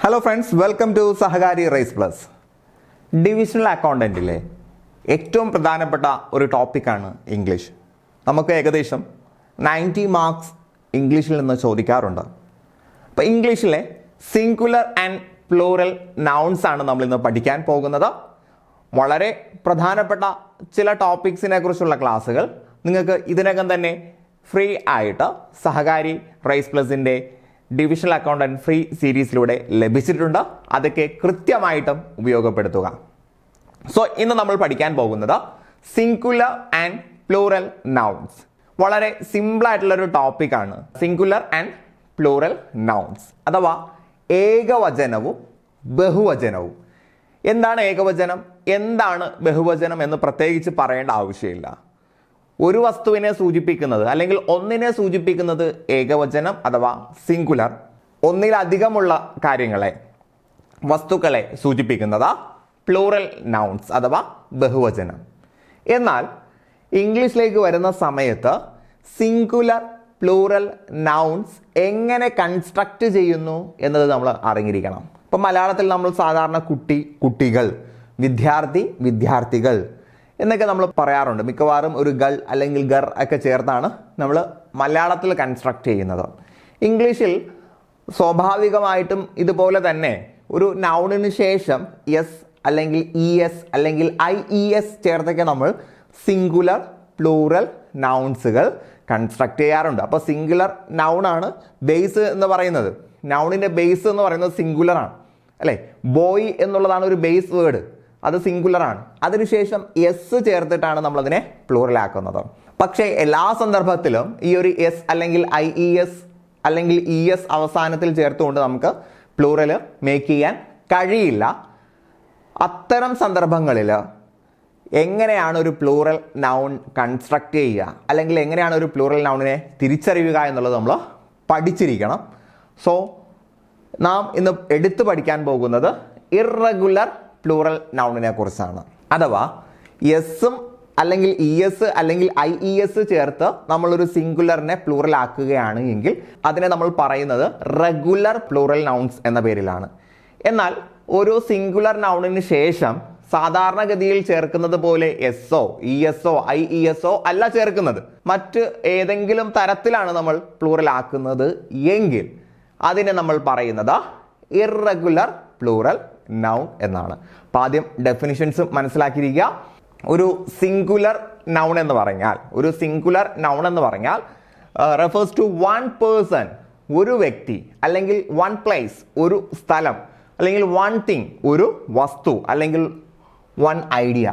Hello friends, welcome to Sahakari rise plus. Divisional അക്കൗണ്ടൻറ്റിലെ ഏറ്റവും പ്രധാനപ്പെട്ട ഒരു ടോപ്പിക്കാണ് ഇംഗ്ലീഷ്. നമുക്ക് ഏകദേശം 90 മാർക്സ് ഇംഗ്ലീഷിൽ നിന്ന് ചോദിക്കാറുണ്ട്. അപ്പോൾ ഇംഗ്ലീഷിലെ സിംഗുലർ ആൻഡ് പ്ലൂറൽ നൗൺസ് ആണ് നമ്മളിന്ന് പഠിക്കാൻ പോകുന്നത്. വളരെ പ്രധാനപ്പെട്ട ചില ടോപ്പിക്സിനെ കുറിച്ചുള്ള ക്ലാസ്സുകൾ നിങ്ങൾക്ക് ഇതിനകം തന്നെ ഫ്രീ ആയിട്ട് സഹകാരി റൈസ് പ്ലസിൻ്റെ ഡിവിഷണൽ അക്കൗണ്ടൻറ്റ് ഫ്രീ സീരീസിലൂടെ ലഭിച്ചിട്ടുണ്ട്. അതൊക്കെ കൃത്യമായിട്ടും ഉപയോഗപ്പെടുത്തുക. സോ ഇന്ന് നമ്മൾ പഠിക്കാൻ പോകുന്നത് സിംഗുലർ ആൻഡ് പ്ലൂറൽ നൗൺസ്. വളരെ സിമ്പിളായിട്ടുള്ളൊരു ടോപ്പിക്കാണ് സിംഗുലർ ആൻഡ് പ്ലൂറൽ നൗൺസ്, അഥവാ ഏകവചനവും ബഹുവചനവും. എന്താണ് ഏകവചനം, എന്താണ് ബഹുവചനം എന്ന് പ്രത്യേകിച്ച് പറയേണ്ട ആവശ്യമില്ല. ഒരു വസ്തുവിനെ സൂചിപ്പിക്കുന്നത് അല്ലെങ്കിൽ ഒന്നിനെ സൂചിപ്പിക്കുന്നത് ഏകവചനം അഥവാ സിംഗുലർ. ഒന്നിലധികമുള്ള കാര്യങ്ങളെ, വസ്തുക്കളെ സൂചിപ്പിക്കുന്നത് പ്ലൂറൽ നൗൺസ് അഥവാ ബഹുവചനം. എന്നാൽ ഇംഗ്ലീഷിലേക്ക് വരുന്ന സമയത്ത് സിംഗുലർ പ്ലൂറൽ നൗൺസ് എങ്ങനെ കൺസ്ട്രക്റ്റ് ചെയ്യുന്നു എന്നത് നമ്മൾ അറിഞ്ഞിരിക്കണം. ഇപ്പം മലയാളത്തിൽ നമ്മൾ സാധാരണ കുട്ടി, കുട്ടികൾ, വിദ്യാർത്ഥി, വിദ്യാർത്ഥികൾ എന്നൊക്കെ നമ്മൾ പറയാറുണ്ട്. മിക്കവാറും ഒരു ഗൾ അല്ലെങ്കിൽ ഗർ ഒക്കെ ചേർത്താണ് നമ്മൾ മലയാളത്തിൽ കൺസ്ട്രക്റ്റ് ചെയ്യുന്നത്. ഇംഗ്ലീഷിൽ സ്വാഭാവികമായിട്ടും ഇതുപോലെ തന്നെ ഒരു നൗണിന് ശേഷം എസ് അല്ലെങ്കിൽ ഇ എസ് അല്ലെങ്കിൽ ഐ ഇ എസ് ചേർത്തൊക്കെ നമ്മൾ സിംഗുലർ പ്ലൂറൽ നൗൺസുകൾ കൺസ്ട്രക്ട് ചെയ്യാറുണ്ട്. അപ്പോൾ സിംഗുലർ നൗണാണ് ബേസ് എന്ന് പറയുന്നത്. നൗണിൻ്റെ ബേസ് എന്ന് പറയുന്നത് സിംഗുലറാണ്, അല്ലേ? ബോയ് എന്നുള്ളതാണ് ഒരു ബേസ് വേർഡ്, അത് സിംഗുലറാണ്. അതിനുശേഷം എസ് ചേർത്തിട്ടാണ് നമ്മളതിനെ പ്ലൂറലാക്കുന്നത്. പക്ഷേ എല്ലാ സന്ദർഭത്തിലും ഈ ഒരു എസ് അല്ലെങ്കിൽ ഐ ഇ എസ് അല്ലെങ്കിൽ ഇ എസ് അവസാനത്തിൽ ചേർത്തുകൊണ്ട് നമുക്ക് പ്ലൂറൽ മേക്ക് ചെയ്യാൻ കഴിയില്ല. അത്തരം സന്ദർഭങ്ങളിൽ എങ്ങനെയാണ് ഒരു പ്ലൂറൽ നൗൺ കൺസ്ട്രക്ട് ചെയ്യുക അല്ലെങ്കിൽ എങ്ങനെയാണ് ഒരു പ്ലൂറൽ നൗണിനെ തിരിച്ചറിയുക എന്നുള്ളത് നമ്മൾ പഠിച്ചിരിക്കണം. സോ നാം ഇന്ന് എടുത്തു പഠിക്കാൻ പോകുന്നത് ഇറഗുലർ പ്ലൂറൽ നൗണിനെ കുറിച്ചാണ്. അഥവാ എസും അല്ലെങ്കിൽ ഇ എസ് അല്ലെങ്കിൽ ഐ ഇ എസ് ചേർത്ത് നമ്മളൊരു സിംഗുലറിനെ പ്ലൂറൽ ആക്കുകയാണ് എങ്കിൽ അതിനെ നമ്മൾ പറയുന്നത് റെഗുലർ പ്ലൂറൽ നൗൺസ് എന്ന പേരിലാണ്. എന്നാൽ ഒരു സിംഗുലർ നൗണിന് ശേഷം സാധാരണഗതിയിൽ ചേർക്കുന്നത് പോലെ എസ്ഒ, ഇ എസ്ഒ, ഐ ഇ എസ്ഒ അല്ല ചേർക്കുന്നത്, മറ്റ് ഏതെങ്കിലും തരത്തിലാണ് നമ്മൾ പ്ലൂറൽ ആക്കുന്നത് എങ്കിൽ അതിനെ നമ്മൾ പറയുന്നത് ഇറഗുലർ പ്ലൂറൽ നൗൺ എന്നാണ്. അപ്പോൾ ആദ്യം ഡെഫിനിഷൻസ് മനസ്സിലാക്കിയിരിക്കുക. ഒരു സിംഗുലർ നൗൺ എന്ന് പറഞ്ഞാൽ റെഫേഴ്സ് ടു വൺ പേഴ്സൺ, ഒരു വ്യക്തി, അല്ലെങ്കിൽ വൺ പ്ലേസ്, ഒരു സ്ഥലം, അല്ലെങ്കിൽ വൺ തിങ്, ഒരു വസ്തു, അല്ലെങ്കിൽ വൺ ഐഡിയ.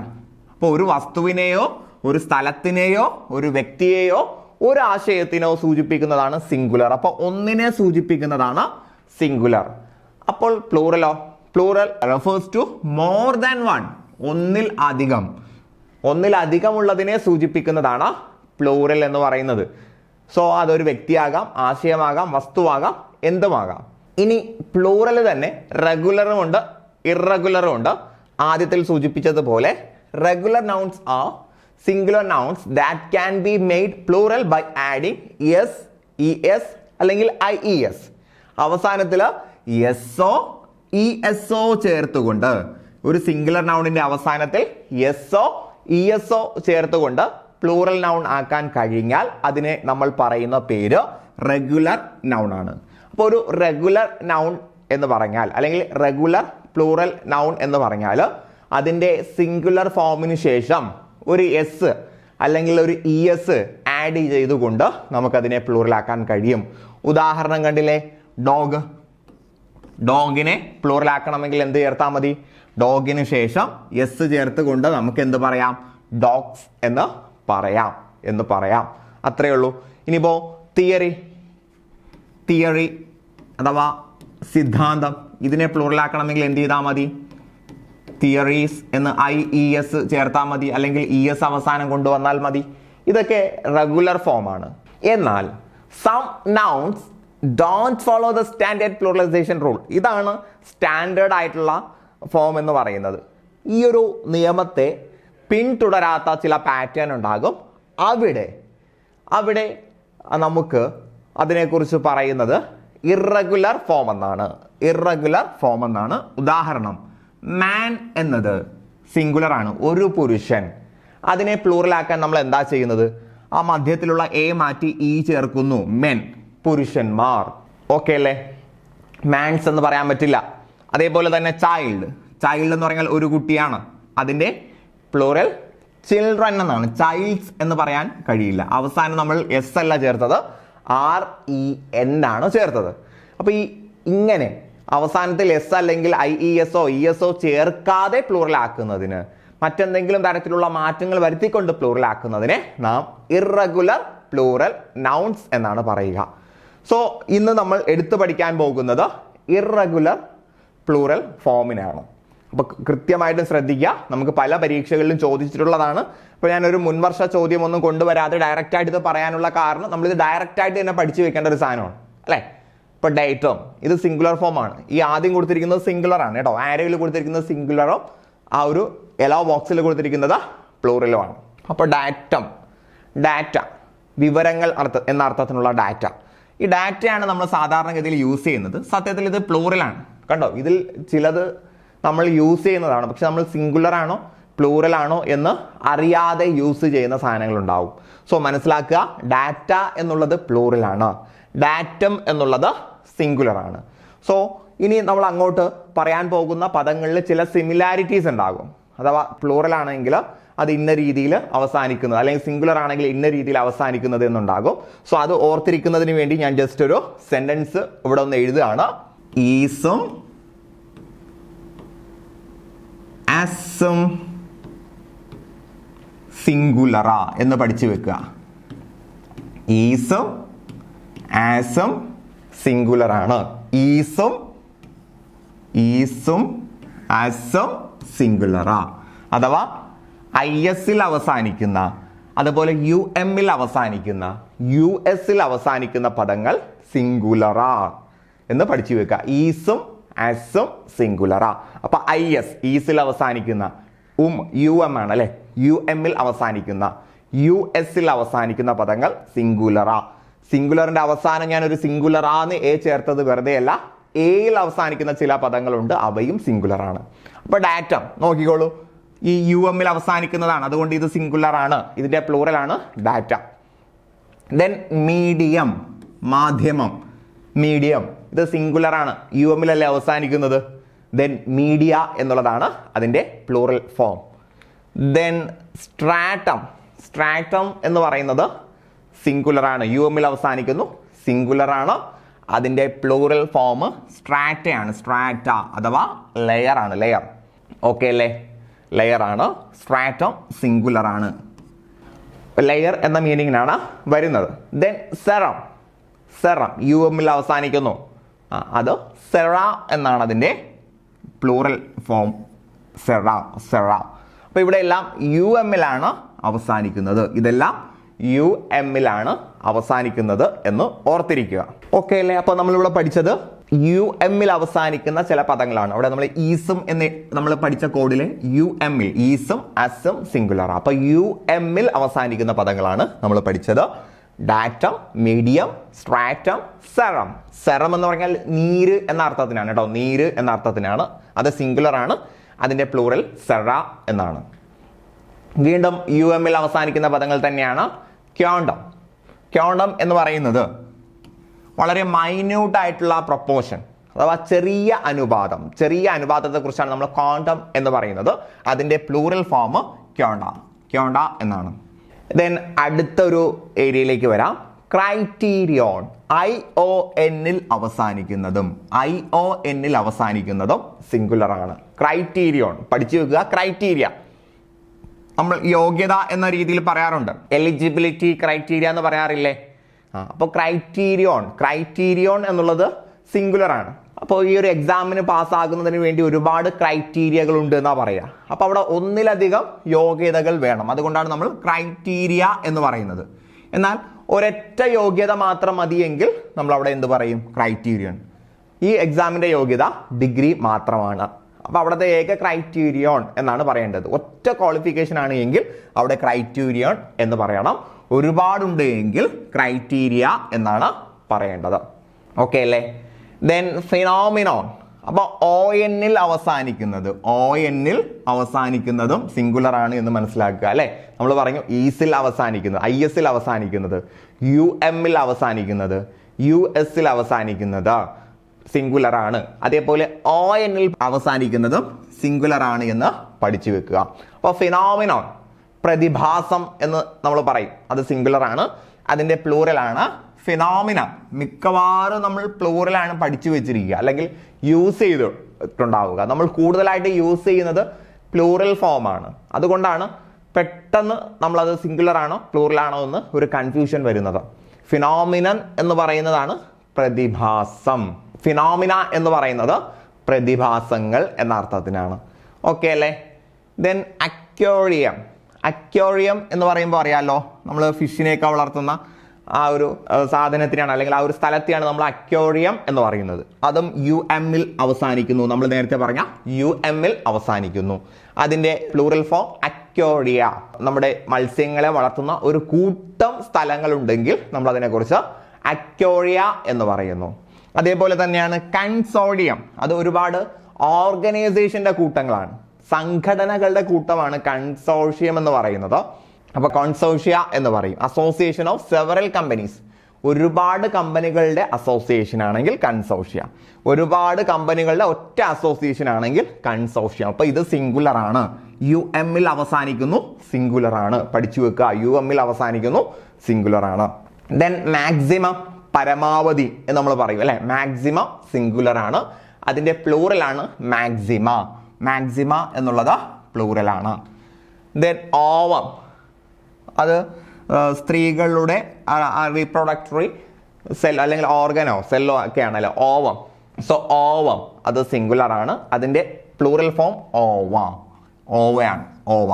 അപ്പോൾ ഒരു വസ്തുവിനെയോ ഒരു സ്ഥലത്തിനെയോ ഒരു വ്യക്തിയെയോ ഒരു ആശയത്തിനോ സൂചിപ്പിക്കുന്നതാണ് സിംഗുലർ. അപ്പോൾ ഒന്നിനെ സൂചിപ്പിക്കുന്നതാണ് സിംഗുലർ. അപ്പോൾ പ്ലൂറലോ? Plural refers to more than one, ഒന്നിലധികമുള്ളതിനെ സൂചിപ്പിക്കുന്നതാണ് പ്ലൂറൽ എന്ന് പറയുന്നത്. സോ അതൊരു വ്യക്തിയാകാം, ആശയമാകാം, വസ്തുവാകാം, എന്തുമാകാം. ഇനി പ്ലൂറൽ തന്നെ റെഗുലറും ഉണ്ട്, ഇറഗുലറും ഉണ്ട്. ആദ്യത്തിൽ സൂചിപ്പിച്ചതുപോലെ regular nouns are singular nouns that can be made plural by adding S, E S അല്ലെങ്കിൽ ഐ ഇ എസ്. അവസാനത്തിൽ എസ്ഒ, ഇ എസ്ഒ ചേർത്തുകൊണ്ട് ഒരു സിംഗുലർ നൗണിന്റെ അവസാനത്തിൽ എസ്ഒ, ഇ എസ്ഒ ചേർത്തുകൊണ്ട് പ്ലൂറൽ നൗൺ ആക്കാൻ കഴിഞ്ഞാൽ അതിനെ നമ്മൾ പറയുന്ന പേര് റെഗുലർ നൗൺ ആണ്. അപ്പോൾ ഒരു റെഗുലർ നൗൺ എന്ന് പറഞ്ഞാൽ അല്ലെങ്കിൽ റെഗുലർ പ്ലൂറൽ നൗൺ എന്ന് പറഞ്ഞാൽ അതിൻ്റെ സിംഗുലർ ഫോമിന് ശേഷം ഒരു എസ് അല്ലെങ്കിൽ ഒരു ഇ എസ് ആഡ് ചെയ്തുകൊണ്ട് നമുക്കതിനെ പ്ലൂറലാക്കാൻ കഴിയും. ഉദാഹരണം കണ്ടില്ലേ, ഡോഗ്. ഡോഗിനെ പ്ലൂറൽ ആക്കണമെങ്കിൽ എന്ത് ചേർത്താൽ മതി? ഡോഗിന് ശേഷം എസ് ചേർത്തുകൊണ്ട് നമുക്ക് എന്ത് പറയാം? ഡോഗ്സ് എന്ന് പറയാം. അത്രയേ ഉള്ളൂ. ഇനിയിപ്പോൾ തിയറി അഥവാ സിദ്ധാന്തം, ഇതിനെ പ്ലൂറൽ ആക്കണമെങ്കിൽ എന്ത് ചെയ്താൽ മതി? തിയറീസ് എന്ന് ഐ ഇ എസ് ചേർത്താൽ മതി, അല്ലെങ്കിൽ ഇ എസ് അവസാനം കൊണ്ടുവന്നാൽ മതി. ഇതൊക്കെ റെഗുലർ ഫോമാണ്. എന്നാൽ some nouns don't follow the standard pluralization rule. ഇതാണ് സ്റ്റാൻഡേർഡ് ആയിട്ടുള്ള ഫോം എന്ന് പറയുന്നത്. ഈ ഒരു നിയമത്തെ പിന്തുടരാത്ത ചില പാറ്റേൺ ഉണ്ടാകും. അവിടെ നമുക്ക് അതിനെക്കുറിച്ച് പറയുന്നത് ഇറഗുലർ ഫോം എന്നാണ്. ഇറഗുലർ ഫോം എന്നാണ്. ഉദാഹരണം, മാൻ എന്നത് സിംഗുലർ ആണ്, ഒരു പുരുഷൻ. അതിനെ പ്ലൂറലാക്കാൻ നമ്മൾ എന്താ ചെയ്യുന്നത്? ആ മധ്യത്തിലുള്ള എ മാറ്റി ഇ ചേർക്കുന്നു. മെൻ, പുരുഷന്മാർ. ഓക്കെ അല്ലേ? മാൻസ് എന്ന് പറയാൻ പറ്റില്ല. അതേപോലെ തന്നെ ചൈൽഡ്, ചൈൽഡ് എന്ന് പറഞ്ഞാൽ ഒരു കുട്ടിയാണ്, അതിന്റെ പ്ലൂറൽ ചിൽഡ്രൻ എന്നാണ്. ചൈൽഡ്സ് എന്ന് പറയാൻ കഴിയില്ല. അവസാനം നമ്മൾ എസ് അല്ല ചേർത്തത്, REN ആണ് ചേർത്തത്. അപ്പൊ ഇങ്ങനെ അവസാനത്തിൽ എസ് അല്ലെങ്കിൽ IESO ESO ചേർക്കാതെ പ്ലൂറൽ ആക്കുന്നതിന്, മറ്റെന്തെങ്കിലും തരത്തിലുള്ള മാറ്റങ്ങൾ വരുത്തിക്കൊണ്ട് പ്ലൂറൽ ആക്കുന്നതിനെ നാം ഇറഗുലർ പ്ലൂറൽ നൗൺസ് എന്നാണ് പറയുക. സോ ഇന്ന് നമ്മൾ എടുത്തു പഠിക്കാൻ പോകുന്നത് ഇറഗുലർ പ്ലൂറൽ ഫോമിനാണ്. അപ്പോൾ കൃത്യമായിട്ടും ശ്രദ്ധിക്കുക. നമുക്ക് പല പരീക്ഷകളിലും ചോദിച്ചിട്ടുള്ളതാണ്. അപ്പോൾ ഞാനൊരു മുൻവർഷ ചോദ്യം ഒന്നും കൊണ്ടുവരാതെ ഡയറക്റ്റ് ആയിട്ട് ഇത് പറയാനുള്ള കാരണം, നമ്മളിത് ഡയറക്റ്റ് ആയിട്ട് തന്നെ പഠിച്ചു വെക്കേണ്ട ഒരു സാധനമാണ് അല്ലേ. ഇപ്പോൾ ഡേറ്റം, ഇത് സിംഗുലർ ഫോം ആണ്. ഈ ആദ്യം കൊടുത്തിരിക്കുന്നത് സിംഗുലർ ആണ് കേട്ടോ. ആരോയിൽ കൊടുത്തിരിക്കുന്നത് സിംഗുലറോ, ആ ഒരു യെല്ലോ ബോക്സിൽ കൊടുത്തിരിക്കുന്നത് പ്ലൂറലോ ആണ്. അപ്പോൾ ഡാറ്റ വിവരങ്ങൾ എന്ന അർത്ഥത്തിനുള്ള ഡാറ്റ. ഈ ഡാറ്റയാണ് നമ്മൾ സാധാരണഗതിയിൽ യൂസ് ചെയ്യുന്നത്. സത്യത്തിൽ ഇത് പ്ലൂറലാണ് കണ്ടോ. ഇതിൽ ചിലത് നമ്മൾ യൂസ് ചെയ്യുന്നതാണ്, പക്ഷെ നമ്മൾ സിംഗുലർ ആണോ പ്ലൂറൽ ആണോ എന്ന് അറിയാതെ യൂസ് ചെയ്യുന്ന സാധനങ്ങൾ ഉണ്ടാവും. സോ മനസ്സിലാക്കുക, ഡാറ്റ എന്നുള്ളത് പ്ലൂറലാണ്, ഡാറ്റം എന്നുള്ളത് സിംഗുലർ ആണ്. സോ ഇനി നമ്മൾ അങ്ങോട്ട് പറയാൻ പോകുന്ന പദങ്ങളിൽ ചില സിമിലാരിറ്റീസ് ഉണ്ടാകും. അഥവാ പ്ലൂറൽ ആണെങ്കിൽ അത് ഇന്ന രീതിയിൽ അവസാനിക്കുന്നത്, അല്ലെങ്കിൽ സിംഗുലർ ആണെങ്കിൽ ഇന്ന രീതിയിൽ അവസാനിക്കുന്നത് എന്നുണ്ടാകും. സോ അത് ഓർത്തിരിക്കുന്നതിന് വേണ്ടി ഞാൻ ജസ്റ്റ് ഒരു സെന്റൻസ് ഇവിടെ ഒന്ന് എഴുതുകയാണ്. ഈസും ആസും സിംഗുലറാ എന്ന് പഠിച്ചു വെക്കുക. ഈസും ആസും സിംഗുലർ ആണ്. ഈസും ആസും സിംഗുലറാ. അഥവാ ISൽ അവസാനിക്കുന്ന, അതുപോലെ UMൽ അവസാനിക്കുന്ന, USൽ അവസാനിക്കുന്ന പദങ്ങൾ സിംഗുലറാ എന്ന് പഠിച്ചു വെക്കുക. ഈസും ആസും സിംഗുലറാ. അപ്പൊ ഈസിൽ അവസാനിക്കുന്ന, UM ആണ് അല്ലെ, UMൽ അവസാനിക്കുന്ന, USൽ അവസാനിക്കുന്ന പദങ്ങൾ സിംഗുലറാ. സിംഗുലറിന്റെ അവസാനം ഞാൻ ഒരു സിംഗുലറാന്ന് എ ചേർത്തത് വെറുതെ അല്ല, എയിൽ അവസാനിക്കുന്ന ചില പദങ്ങളുണ്ട്, അവയും സിംഗുലർ ആണ്. അപ്പൊ ഡാറ്റം നോക്കിക്കോളൂ, ഈ UMൽ അവസാനിക്കുന്നതാണ്, അതുകൊണ്ട് ഇത് സിംഗുലർ ആണ്, ഇതിന്റെ പ്ലൂറൽ ആണ് ഡാറ്റ. ദെൻ മീഡിയം, മാധ്യമം, മീഡിയം ഇത് സിംഗുലർ ആണ്, UMലല്ലേ അവസാനിക്കുന്നത്. ദെൻ മീഡിയ എന്നുള്ളതാണ് അതിന്റെ പ്ലൂറൽ ഫോം. ദെൻ സ്ട്രാറ്റം എന്ന് പറയുന്നത് സിംഗുലർ ആണ്, UMൽ അവസാനിക്കുന്നു, സിംഗുലർ ആണ്, അതിന്റെ പ്ലൂറൽ ഫോം സ്ട്രാറ്റയാണ്, സ്ട്രാറ്റ അഥവാ ലെയർ ആണ്, ലെയർ. ഓക്കെ അല്ലേ, ലെയർ ആണ്. സ്ട്രാറ്റം സിംഗുലർ ആണ്, ലെയർ എന്ന മീനിങ്ങിനാണ് വരുന്നത്. ദെൻ സെറം, UMൽ അവസാനിക്കുന്നു, അത് സെറ എന്നാണ് അതിന്റെ പ്ലൂറൽ ഫോം, സെറ. അപ്പൊ ഇവിടെ എല്ലാം UMലാണ് അവസാനിക്കുന്നത്, ഇതെല്ലാം UMലാണ് അവസാനിക്കുന്നത് എന്ന് ഓർത്തിരിക്കുക. ഓക്കെ അല്ലേ. അപ്പൊ നമ്മളിവിടെ പഠിച്ചത് UMൽ അവസാനിക്കുന്ന ചില പദങ്ങളാണ്. അവിടെ നമ്മൾ ഈസും എന്ന് നമ്മൾ പഠിച്ച കോഡിലെ UMൽ, ഈസും അസും സിംഗുലർ. അപ്പൊ UMൽ അവസാനിക്കുന്ന പദങ്ങളാണ് നമ്മൾ പഠിച്ചത്. ഡാറ്റം, മീഡിയം, സ്ട്രാറ്റം, സെറം എന്ന് പറഞ്ഞാൽ നീര് എന്ന അർത്ഥത്തിനാണ് കേട്ടോ, നീര് എന്ന അർത്ഥത്തിനാണ്, അത് സിംഗുലർ ആണ്, അതിന്റെ പ്ലൂറൽ സെറ എന്നാണ്. വീണ്ടും UMൽ അവസാനിക്കുന്ന പദങ്ങൾ തന്നെയാണ്. ക്യോണ്ടം എന്ന് പറയുന്നത് വളരെ മൈന്യൂട്ട് ആയിട്ടുള്ള പ്രൊപ്പോർഷൻ, അഥവാ ചെറിയ അനുപാതത്തെ കുറിച്ചാണ് നമ്മൾ ക്വാണ്ടം എന്ന് പറയുന്നത്. അതിന്റെ പ്ലൂറൽ ഫോം ക്യോണ്ട എന്നാണ്. ദെൻ അടുത്തൊരു ഏരിയയിലേക്ക് വരാം. ക്രൈറ്റീരിയോൺ, IONൽ അവസാനിക്കുന്നതും സിംഗുലർ ആണ്. ക്രൈറ്റീരിയോൺ പഠിച്ചു വെക്കുക. ക്രൈറ്റീരിയ നമ്മൾ യോഗ്യത എന്ന രീതിയിൽ പറയാറുണ്ട്, എലിജിബിലിറ്റി ക്രൈറ്റീരിയ എന്ന് പറയാറില്ലേ. അപ്പോൾ ക്രൈറ്റീരിയോൺ എന്നുള്ളത് സിംഗുലർ ആണ്. അപ്പോൾ ഈ ഒരു എക്സാമിന് പാസ്സാകുന്നതിന് വേണ്ടി ഒരുപാട് ക്രൈറ്റീരിയകൾ ഉണ്ട് എന്നാ പറയുക. അപ്പോൾ അവിടെ ഒന്നിലധികം യോഗ്യതകൾ വേണം, അതുകൊണ്ടാണ് നമ്മൾ ക്രൈറ്റീരിയ എന്ന് പറയുന്നത്. എന്നാൽ ഒരൊറ്റ യോഗ്യത മാത്രം മതിയെങ്കിൽ നമ്മൾ അവിടെ എന്ത് പറയും? ക്രൈറ്റീരിയൻ. ഈ എക്സാമിന്റെ യോഗ്യത ഡിഗ്രി മാത്രമാണ്, അപ്പോൾ അവിടുത്തെ ഏക ക്രൈറ്റീരിയോൺ എന്നാണ് പറയേണ്ടത്. ഒറ്റ ക്വാളിഫിക്കേഷൻ ആണ് എങ്കിൽ അവിടെ ക്രൈറ്റീരിയോൺ എന്ന് പറയണം. ഒരുപാടുണ്ട് എങ്കിൽ ക്രൈറ്റീരിയ എന്നാണ് പറയേണ്ടത്. ഓക്കെ അല്ലേ. Then phenomenon. അപ്പോൾ ഒ എന്നിൽ അവസാനിക്കുന്നതും സിംഗുലർ ആണ് എന്ന് മനസ്സിലാക്കുക അല്ലെ. നമ്മൾ പറഞ്ഞു ഈസിൽ അവസാനിക്കുന്നത്, ഐ എസിൽ അവസാനിക്കുന്നത്, യു എമ്മിൽ അവസാനിക്കുന്നത്, യു എസിൽ അവസാനിക്കുന്നത് സിംഗുലർ ആണ്. അതേപോലെ ഒ എന്നിൽ അവസാനിക്കുന്നതും സിംഗുലർ ആണ് എന്ന് പഠിച്ചു വെക്കുക. അപ്പോൾ ഫിനോമിനോൺ പ്രതിഭാസം എന്ന് നമ്മൾ പറയും, അത് സിംഗുലർ ആണ്. അതിന്റെ പ്ലൂറൽ ആണ് ഫിനോമിന. മിക്കവാറും നമ്മൾ പ്ലൂറലാണ് പഠിച്ചു വെച്ചിരിക്കുക അല്ലെങ്കിൽ യൂസ് ചെയ്തിട്ടുണ്ടാവുക. നമ്മൾ കൂടുതലായിട്ട് യൂസ് ചെയ്യുന്നത് പ്ലൂറൽ ഫോം ആണ്. അതുകൊണ്ടാണ് പെട്ടെന്ന് നമ്മളത് സിംഗുലർ ആണോ പ്ലൂറൽ ആണോ എന്ന് ഒരു കൺഫ്യൂഷൻ വരുന്നത്. ഫിനോമിനൻ എന്ന് പറയുന്നതാണ് പ്രതിഭാസം. ഫിനോമിന എന്ന് പറയുന്നത് പ്രതിഭാസങ്ങൾ എന്ന അർത്ഥത്തിനാണ്. ഓക്കെ അല്ലേ. Then aquarium. അക്വേറിയം എന്ന് പറയുമ്പോൾ അറിയാമല്ലോ, നമ്മൾ ഫിഷിനെയൊക്കെ വളർത്തുന്ന ആ ഒരു സാധനത്തിനാണ് അല്ലെങ്കിൽ ആ ഒരു സ്ഥലത്തെയാണ് നമ്മൾ അക്വേറിയം എന്ന് പറയുന്നത്. അതും യു എമ്മിൽ അവസാനിക്കുന്നു. നമ്മൾ നേരത്തെ പറഞ്ഞ യു എമ്മിൽ അവസാനിക്കുന്നു. അതിൻ്റെ പ്ലൂറൽ ഫോം അക്വേറിയ. നമ്മുടെ മത്സ്യങ്ങളെ വളർത്തുന്ന ഒരു കൂട്ടം സ്ഥലങ്ങളുണ്ടെങ്കിൽ നമ്മൾ അതിനെക്കുറിച്ച് അക്വേറിയ എന്ന് പറയുന്നു. അതേപോലെ തന്നെയാണ് കൺസോർഷ്യം. അത് ഒരുപാട് ഓർഗനൈസേഷന്റെ കൂട്ടങ്ങളാണ്, സംഘടനകളുടെ കൂട്ടമാണ് കൺസോർഷ്യം എന്ന് പറയുന്നത്. അപ്പൊ കൺസോർഷ്യ എന്ന് പറയും. അസോസിയേഷൻ ഓഫ് സെവറൽ കമ്പനീസ്, ഒരുപാട് കമ്പനികളുടെ അസോസിയേഷൻ ആണെങ്കിൽ കൺസോർഷ്യ. ഒരുപാട് കമ്പനികളുടെ ഒറ്റ അസോസിയേഷൻ ആണെങ്കിൽ കൺസോർഷ്യം. അപ്പൊ ഇത് സിംഗുലർ ആണ്. യു എമ്മിൽ അവസാനിക്കുന്നു, സിംഗുലർ ആണ്. പഠിച്ചു വെക്കുക, യു എമ്മിൽ അവസാനിക്കുന്നു, സിംഗുലർ ആണ്. ദെൻ മാക്സിമം, പരമാവധി എന്ന് നമ്മൾ പറയും അല്ലെ. മാക്സിമം സിംഗുലർ ആണ്. അതിന്റെ പ്ലൂറൽ ആണ് മാക്സിമ. മാക്സിമ എന്നുള്ളത് പ്ലൂറൽ ആണ്. ദെൻ ഓവം, അത് സ്ത്രീകളുടെ റീപ്രൊഡക്ടറി സെൽ അല്ലെങ്കിൽ ഓർഗനോ സെല്ലോ ഒക്കെ ആണല്ലോ ഓവം. സോ ഓവം അത് സിംഗുലർ ആണ്. അതിന്റെ പ്ലൂറൽ ഫോം ഓവയാണ്, ഓവ.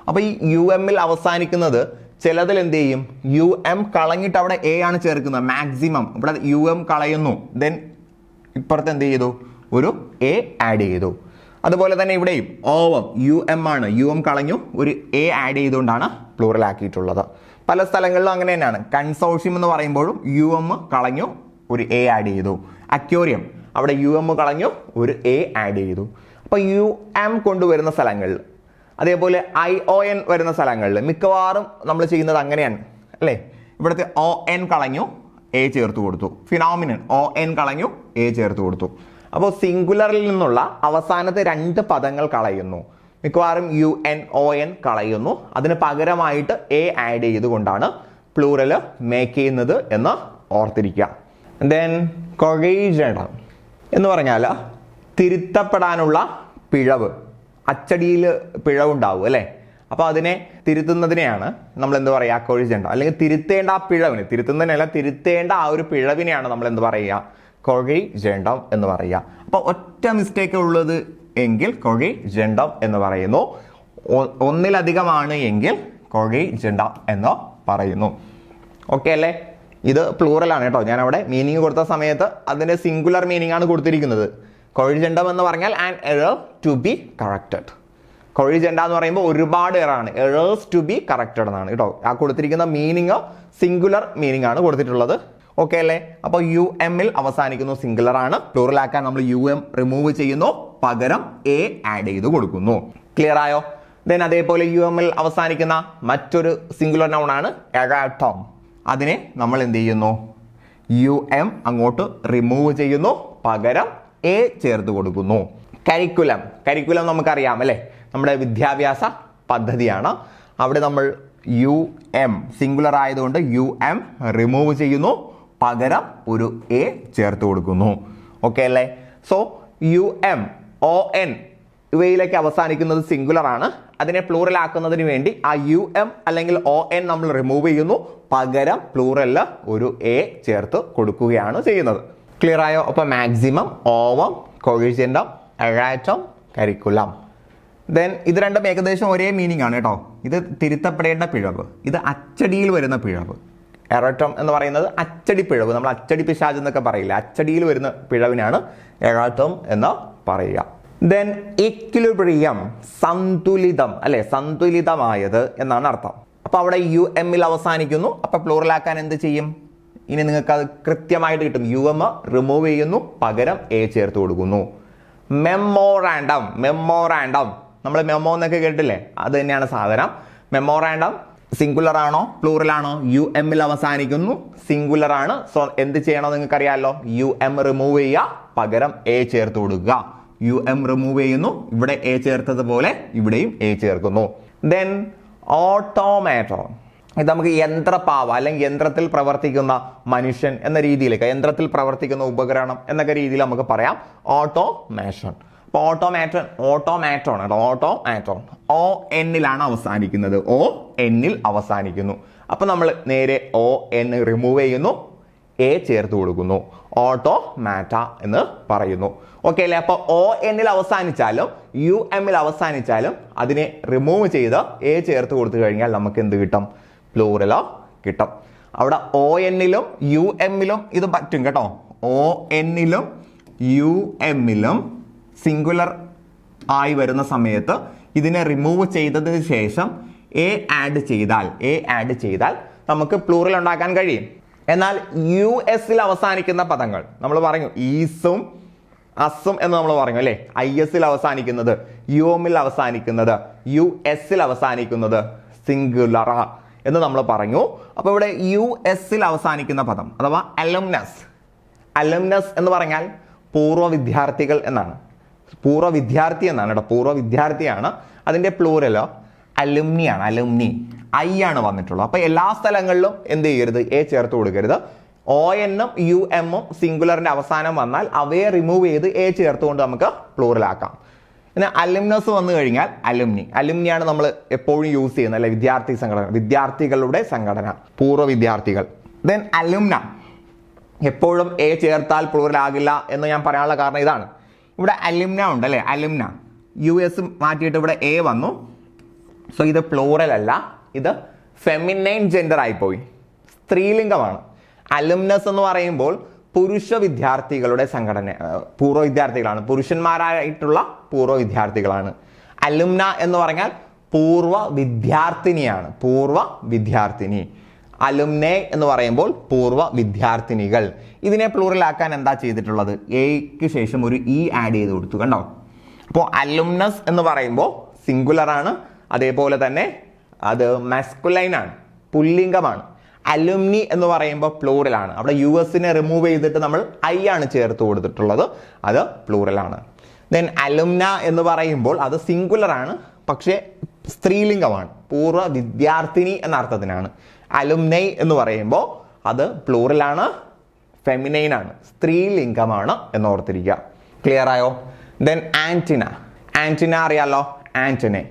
അപ്പൊ ഈ യു എമ്മിൽ അവസാനിക്കുന്നത് ചിലതിൽ എന്ത് ചെയ്യും, യു എം കളഞ്ഞിട്ട് അവിടെ എ ആണ് ചേർക്കുന്നത്. മാക്സിമം ഇവിടെ യു എം കളയുന്നു, ദെൻ ഇപ്പുറത്ത് എന്ത് ചെയ്തു, ഒരു എ ആഡ് ചെയ്തു. അതുപോലെ തന്നെ ഇവിടെയും ഓവം യു എം ആണ്, യു എം കളഞ്ഞു, ഒരു എ ആഡ് ചെയ്തുകൊണ്ടാണ് പ്ലൂറൽ ആക്കിയിട്ടുള്ളത്. പല സ്ഥലങ്ങളിലും അങ്ങനെ തന്നെയാണ്. കൺസോർഷ്യം എന്ന് പറയുമ്പോഴും യു എം കളഞ്ഞു, ഒരു എ ആഡ് ചെയ്തു. അക്വേറിയം അവിടെ യു എം കളഞ്ഞു, ഒരു എ ആഡ് ചെയ്തു. അപ്പൊ യു എം കൊണ്ടുവരുന്ന സ്ഥലങ്ങളിൽ, അതേപോലെ ഐ ഒ എൻ വരുന്ന സ്ഥലങ്ങളിൽ മിക്കവാറും നമ്മൾ ചെയ്യുന്നത് അങ്ങനെയാണ് അല്ലേ. ഇവിടുത്തെ ഒ എൻ കളഞ്ഞു, എ ചേർത്ത് കൊടുത്തു. ഫിനോമിനൻ ഒ എൻ കളഞ്ഞു, എ ചേർത്ത് കൊടുത്തു. അപ്പോൾ സിംഗുലറിൽ നിന്നുള്ള അവസാനത്തെ രണ്ട് പദങ്ങൾ കളയുന്നു. മിക്കവാറും യു എൻ ഒ എൻ കളയുന്നു. അതിന് പകരമായിട്ട് എ ആഡ് ചെയ്തുകൊണ്ടാണ് പ്ലൂറല് മേക്ക് ചെയ്യുന്നത് എന്ന് ഓർത്തിരിക്കുക. ദെൻ കൊറീജണം എന്ന് പറഞ്ഞാൽ തിരുത്തപ്പെടാനുള്ള പിഴവ്. അച്ചടിയിൽ പിഴവുണ്ടാവും അല്ലേ. അപ്പോൾ അതിനെ തിരുത്തുന്നതിനെയാണ് നമ്മൾ എന്ത് പറയുക, കൊഴിജണ്ടം. അല്ലെങ്കിൽ തിരുത്തേണ്ട ആ പിഴവിന്, തിരുത്തുന്നതിനല്ല തിരുത്തേണ്ട ആ ഒരു പിഴവിനെയാണ് നമ്മൾ എന്ത് പറയുക, കൊഴിജണ്ടം എന്ന് പറയുക. അപ്പോൾ ഒറ്റ മിസ്റ്റേക്ക് ഉള്ളത് എങ്കിൽ കൊഴിജണ്ടം എന്ന് പറയുന്നു. ഒന്നിലധികമാണ് എങ്കിൽ കൊഴിജണ്ടം എന്ന് പറയുന്നു. ഓക്കെ അല്ലേ. ഇത് പ്ലൂറലാണ് കേട്ടോ. ഞാൻ അവിടെ മീനിങ് കൊടുത്ത സമയത്ത് അതിന്റെ സിംഗുലർ മീനിങ് ആണ് കൊടുത്തിരിക്കുന്നത്. കൊഴിജണ്ടം എന്ന് പറഞ്ഞാൽ an error to be corrected. Corrigenda എന്ന് പറയുമ്പോൾ ഒരുപാട് എറാണ്, എറേഴ്സ് ടു ബി കറക്റ്റഡ് എന്നാണ് കേട്ടോ. ആ കൊടുത്തിരിക്കുന്ന മീനിങ് സിംഗുലർ മീനിങ് ആണ് കൊടുത്തിട്ടുള്ളത്. ഓക്കെ അല്ലേ. അപ്പോൾ യു എമ്മിൽ അവസാനിക്കുന്നു, സിംഗുലർ ആണ്. പ്ലൂറൽ ആക്കാൻ നമ്മൾ യു എം റിമൂവ് ചെയ്യുന്നു, പകരം എ ആഡ് ചെയ്ത് കൊടുക്കുന്നു. ക്ലിയർ ആയോ? ദെൻ അതേപോലെ യു എമ്മിൽ അവസാനിക്കുന്ന മറ്റൊരു സിംഗുലർ നൗൺ ആണ് എറാറ്റം. അതിനെ നമ്മൾ എന്ത് ചെയ്യുന്നു, യു എം അങ്ങോട്ട് റിമൂവ് ചെയ്യുന്നു, പകരം എ ചേർത്ത് കൊടുക്കുന്നു. കരിക്കുലം. കരിക്കുലം നമുക്കറിയാം അല്ലേ, നമ്മുടെ വിദ്യാഭ്യാസ പദ്ധതിയാണ്. അവിടെ നമ്മൾ യു എം സിംഗുലർ ആയതുകൊണ്ട് യു എം റിമൂവ് ചെയ്യുന്നു, പകരം ഒരു എ ചേർത്ത് കൊടുക്കുന്നു. ഓക്കെ അല്ലേ. So U M O N ഇവയിലേക്ക് അവസാനിക്കുന്നത് സിംഗുലർ ആണ്. അതിനെ പ്ലൂറൽ ആക്കുന്നതിന് വേണ്ടി ആ യു എം അല്ലെങ്കിൽ ഒ എൻ നമ്മൾ റിമൂവ് ചെയ്യുന്നു, പകരം പ്ലൂറലിൽ ഒരു എ ചേർത്ത് കൊടുക്കുകയാണ് ചെയ്യുന്നത്. ക്ലിയർ ആയോ? അപ്പോൾ maximum, ovum, corrigendum, erratum, curriculum. Then ഇത് രണ്ടും ഏകദേശം ഒരേ മീനിങ് ആണ് കേട്ടോ. ഇത് തിരുത്തപ്പെടേണ്ട പിഴവ്, ഇത് അച്ചടിയിൽ വരുന്ന പിഴവ്. എറാറ്റം എന്ന് പറയുന്നത് അച്ചടി പിഴവ്, നമ്മൾ അച്ചടി പിശാച് എന്നൊക്കെ പറയില്ല, അച്ചടിയിൽ വരുന്ന പിഴവിനാണ് എറാറ്റം എന്ന് പറയുക. ദെൻ ഇക്വിലിബ്രിയം, സന്തുലിതം അല്ലെ, സന്തുലിതമായത് എന്നാണ് അർത്ഥം. അപ്പൊ അവിടെ യു എമ്മിൽ അവസാനിക്കുന്നു. അപ്പൊ പ്ലൂറലാക്കാൻ എന്ത് ചെയ്യും, ഇനി നിങ്ങൾക്ക് അത് കൃത്യമായിട്ട് കിട്ടും. UM റിമൂവ് ചെയ്യുന്നു, പകരം A ചേർത്ത് കൊടുക്കുന്നു. മെമ്മോറാൻഡം. നമ്മൾ മെമ്മോ എന്നൊക്കെ കേട്ടില്ലേ, അത് തന്നെയാണ് സാധനം. മെമ്മോറാൻഡം സിംഗുലർ ആണോ പ്ലൂറൽ ആണോ? UM അവസാനിക്കുന്നു, സിംഗുലർ ആണ്. സോ എന്ത് ചെയ്യണോ നിങ്ങൾക്ക് അറിയാമല്ലോ, UM റിമൂവ് ചെയ്യുക, പകരം A ചേർത്ത് കൊടുക്കുക. UM റിമൂവ് ചെയ്യുന്നു, ഇവിടെ A ചേർത്തതുപോലെ ഇവിടെയും A ചേർക്കുന്നു. Then automaton. ഇത് നമുക്ക് യന്ത്രപാവ അല്ലെങ്കിൽ യന്ത്രത്തിൽ പ്രവർത്തിക്കുന്ന മനുഷ്യൻ എന്ന രീതിയിലേക്ക്, യന്ത്രത്തിൽ പ്രവർത്തിക്കുന്ന ഉപകരണം എന്നൊക്കെ രീതിയിൽ നമുക്ക് പറയാം ഓട്ടോമേഷൻ. അപ്പോൾ ഓട്ടോമാറ്റോൺ ON അവസാനിക്കുന്നത്. ON അവസാനിക്കുന്നു. അപ്പൊ നമ്മൾ നേരെ ON റിമൂവ് ചെയ്യുന്നു, A ചേർത്ത് കൊടുക്കുന്നു. ഓട്ടോമാറ്റ എന്ന് പറയുന്നു. ഓക്കെ അല്ലേ? അപ്പൊ ON അവസാനിച്ചാലും UM അവസാനിച്ചാലും അതിനെ റിമൂവ് ചെയ്ത് A ചേർത്ത് കൊടുത്തു കഴിഞ്ഞാൽ നമുക്ക് എന്ത് കിട്ടും? പ്ലൂറലോ കിട്ടും. അവിടെ ON UM ഇത് പറ്റും കേട്ടോ. ON UM സിംഗുലർ ആയി വരുന്ന സമയത്ത് ഇതിനെ റിമൂവ് ചെയ്തതിന് ശേഷം A ആഡ് ചെയ്താൽ നമുക്ക് പ്ലൂറൽ ഉണ്ടാക്കാൻ കഴിയും. എന്നാൽ US അവസാനിക്കുന്ന പദങ്ങൾ നമ്മൾ പറഞ്ഞു, ഈസും അസും എന്ന് നമ്മൾ പറഞ്ഞു അല്ലേ. IS അവസാനിക്കുന്നത്, UM അവസാനിക്കുന്നത്, US അവസാനിക്കുന്നത് സിംഗുലർ എന്ന് നമ്മൾ പറഞ്ഞു. അപ്പൊ ഇവിടെ US അവസാനിക്കുന്ന പദം അഥവാ അലുമിനസ് എന്ന് പറഞ്ഞാൽ പൂർവ്വ വിദ്യാർത്ഥികൾ എന്നാണ്. പൂർവ്വ വിദ്യാർത്ഥിയാണ്. അതിന്റെ പ്ലൂറലോ അലുമിനി I ആണ് വന്നിട്ടുള്ളത്. അപ്പൊ എല്ലാ സ്ഥലങ്ങളിലും എന്ത് ചെയ്യരുത്? A ചേർത്ത് കൊടുക്കരുത്. ON UM സിംഗുലറിന്റെ അവസാനം വന്നാൽ അവയെ റിമൂവ് ചെയ്ത് A ചേർത്തുകൊണ്ട് നമുക്ക് പ്ലൂറൽ ആക്കാം. പിന്നെ അലുമിനസ് വന്നു കഴിഞ്ഞാൽ അലുമിനിയാണ് നമ്മൾ എപ്പോഴും യൂസ് ചെയ്യുന്നത് അല്ലെ. വിദ്യാർത്ഥികളുടെ സംഘടന, പൂർവ്വ വിദ്യാർത്ഥികൾ. ദെൻ അലുമിന എപ്പോഴും A ചേർത്താൽ പ്ലൂറൽ ആകില്ല എന്ന് ഞാൻ പറയാനുള്ള കാരണം ഇതാണ്. ഇവിടെ അലുമിന ഉണ്ട് അല്ലെ. അലുമിന US മാറ്റിയിട്ട് ഇവിടെ A വന്നു. സോ ഇത് പ്ലൂറൽ അല്ല, ഇത് ഫെമിനൈൻ ജെൻഡർ ആയിപ്പോയി, സ്ത്രീലിംഗമാണ്. അലുമിനസ് എന്ന് പറയുമ്പോൾ പുരുഷ വിദ്യാർത്ഥികളുടെ സംഘടന, പൂർവ്വ വിദ്യാർത്ഥികളാണ്, പുരുഷന്മാരായിട്ടുള്ള പൂർവ്വ വിദ്യാർത്ഥികളാണ്. അലുമിന എന്ന് പറഞ്ഞാൽ പൂർവ്വ വിദ്യാർത്ഥിനി. അലുമിനെ എന്ന് പറയുമ്പോൾ പൂർവ്വ വിദ്യാർത്ഥിനികൾ. ഇതിനെ പ്ലൂറൽ ആക്കാൻ എന്താ ചെയ്തിട്ടുള്ളത്? എക്ക് ശേഷം ഒരു E ആഡ് ചെയ്ത് കൊടുത്തു, കണ്ടോ? അപ്പോൾ അലുമിനസ് എന്ന് പറയുമ്പോൾ സിംഗുലർ ആണ്, അതേപോലെ തന്നെ അത് മാസ്കുലൈൻ ആണ്, പുല്ലിംഗമാണ്. അലുമിനി എന്ന് പറയുമ്പോൾ പ്ലൂറൽ ആണ്. അവിടെ US റിമൂവ് ചെയ്തിട്ട് നമ്മൾ I ആണ് ചേർത്ത് കൊടുത്തിട്ടുള്ളത്, അത് പ്ലൂറൽ ആണ്. ദെൻ അലുമിന എന്ന് പറയുമ്പോൾ അത് സിംഗുലർ ആണ്, പക്ഷേ സ്ത്രീലിംഗമാണ്, പൂർവ്വ വിദ്യാർത്ഥിനി എന്ന അർത്ഥത്തിനാണ്. അലുമിനൈ എന്ന് പറയുമ്പോൾ അത് പ്ലൂറൽ ആണ്, ഫെമിനൈൻ ആണ്, സ്ത്രീലിംഗമാണ് എന്ന് ഓർത്തിരിക്കുക. ക്ലിയർ ആയോ? ദെൻ ആന്റിന അറിയാലോ, ആന്റണി.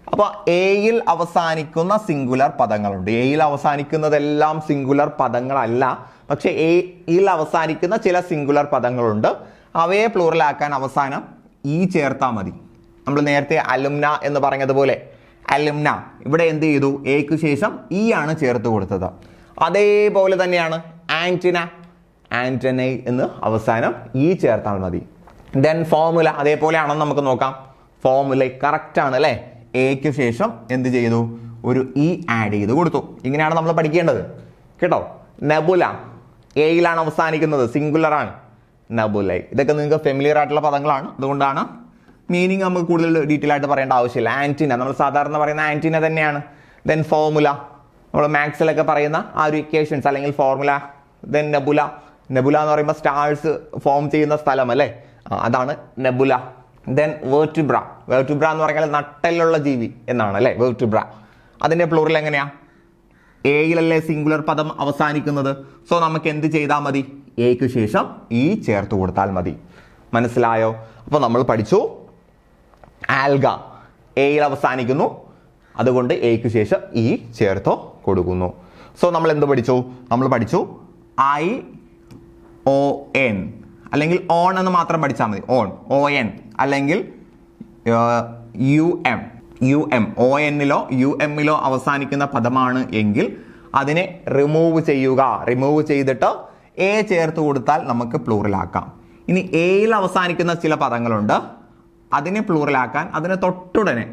അപ്പൊ എയിൽ അവസാനിക്കുന്ന സിംഗുലർ പദങ്ങളുണ്ട്. എയിൽ അവസാനിക്കുന്നതെല്ലാം സിംഗുലർ പദങ്ങളല്ല, പക്ഷെ എയിൽ അവസാനിക്കുന്ന ചില സിംഗുലർ പദങ്ങളുണ്ട്. അവയെ പ്ലൂറൽ ആക്കാൻ അവസാനം E ചേർത്താൽ മതി. നമ്മൾ നേരത്തെ അലുമിന എന്ന് പറഞ്ഞതുപോലെ അലുമിന ഇവിടെ എന്ത് ചെയ്തു? എക്ക് ശേഷം E ആണ് ചേർത്ത് കൊടുത്തത്. അതേപോലെ തന്നെയാണ് ആന്റണൈ എന്ന് അവസാനം E ചേർത്താൽ മതി. ദെൻ ഫോർമുല അതേപോലെയാണെന്ന് നമുക്ക് നോക്കാം. ഫോർമുല കറക്റ്റ് ആണ് അല്ലേ. എക്ക് ശേഷം എന്ത് ചെയ്തു? ഒരു E ആഡ് ചെയ്ത് കൊടുത്തു. ഇങ്ങനെയാണ് നമ്മൾ പഠിക്കേണ്ടത് കേട്ടോ. നെബുല എയിലാണ് അവസാനിക്കുന്നത്, സിംഗുലർ ആണ്, നെബുലൈ. ഇതൊക്കെ നിങ്ങൾക്ക് ഫെമിലിയർ ആയിട്ടുള്ള പദങ്ങളാണ്, അതുകൊണ്ടാണ് മീനിങ് നമുക്ക് കൂടുതൽ ഡീറ്റെയിൽ ആയിട്ട് പറയേണ്ട ആവശ്യമില്ല. ആന്റിന നമ്മൾ സാധാരണ പറയുന്ന ആന്റിന തന്നെയാണ്. ദെൻ ഫോർമുല നമ്മൾ മാത്സിലൊക്കെ പറയുന്ന ആ ഒരു ഇക്വേഷൻസ് അല്ലെങ്കിൽ ഫോർമുല. ദെൻ നെബുല എന്ന് പറയുമ്പോൾ സ്റ്റാർസ് ഫോം ചെയ്യുന്ന സ്ഥലം അല്ലേ, അതാണ് നെബുല. ദെൻ വേർട്ടിബ്ര എന്ന് പറഞ്ഞാൽ നട്ടലുള്ള ജീവി എന്നാണ് അല്ലേ, വേർട്ടിബ്ര. അതിന്റെ പ്ലൂറൽ എങ്ങനെയാ? എയിലല്ലേ സിംഗുലർ പദം അവസാനിക്കുന്നത്. സോ നമുക്ക് എന്ത് ചെയ്താൽ മതി? എക്ക് ശേഷം E ചേർത്ത് കൊടുത്താൽ മതി. മനസ്സിലായോ? അപ്പോൾ നമ്മൾ പഠിച്ചു ആൽഗ എയിൽ അവസാനിക്കുന്നു, അതുകൊണ്ട് എക്ക് ശേഷം E ചേർത്ത് കൊടുക്കുന്നു. സോ നമ്മൾ എന്ത് പഠിച്ചു? നമ്മൾ പഠിച്ചു ION അല്ലെങ്കിൽ ഓൺ എന്ന് മാത്രം പഠിച്ചാൽ മതി. ON അല്ലെങ്കിൽ UM ON അവസാനിക്കുന്ന പദമാണ് എങ്കിൽ അതിനെ റിമൂവ് ചെയ്തിട്ട് A ചേർത്ത് കൊടുത്താൽ നമുക്ക് പ്ലൂറലാക്കാം. ഇനി എയിൽ അവസാനിക്കുന്ന ചില പദങ്ങളുണ്ട്, അതിനെ പ്ലൂറലാക്കാൻ അതിനെ തൊട്ടുടനെ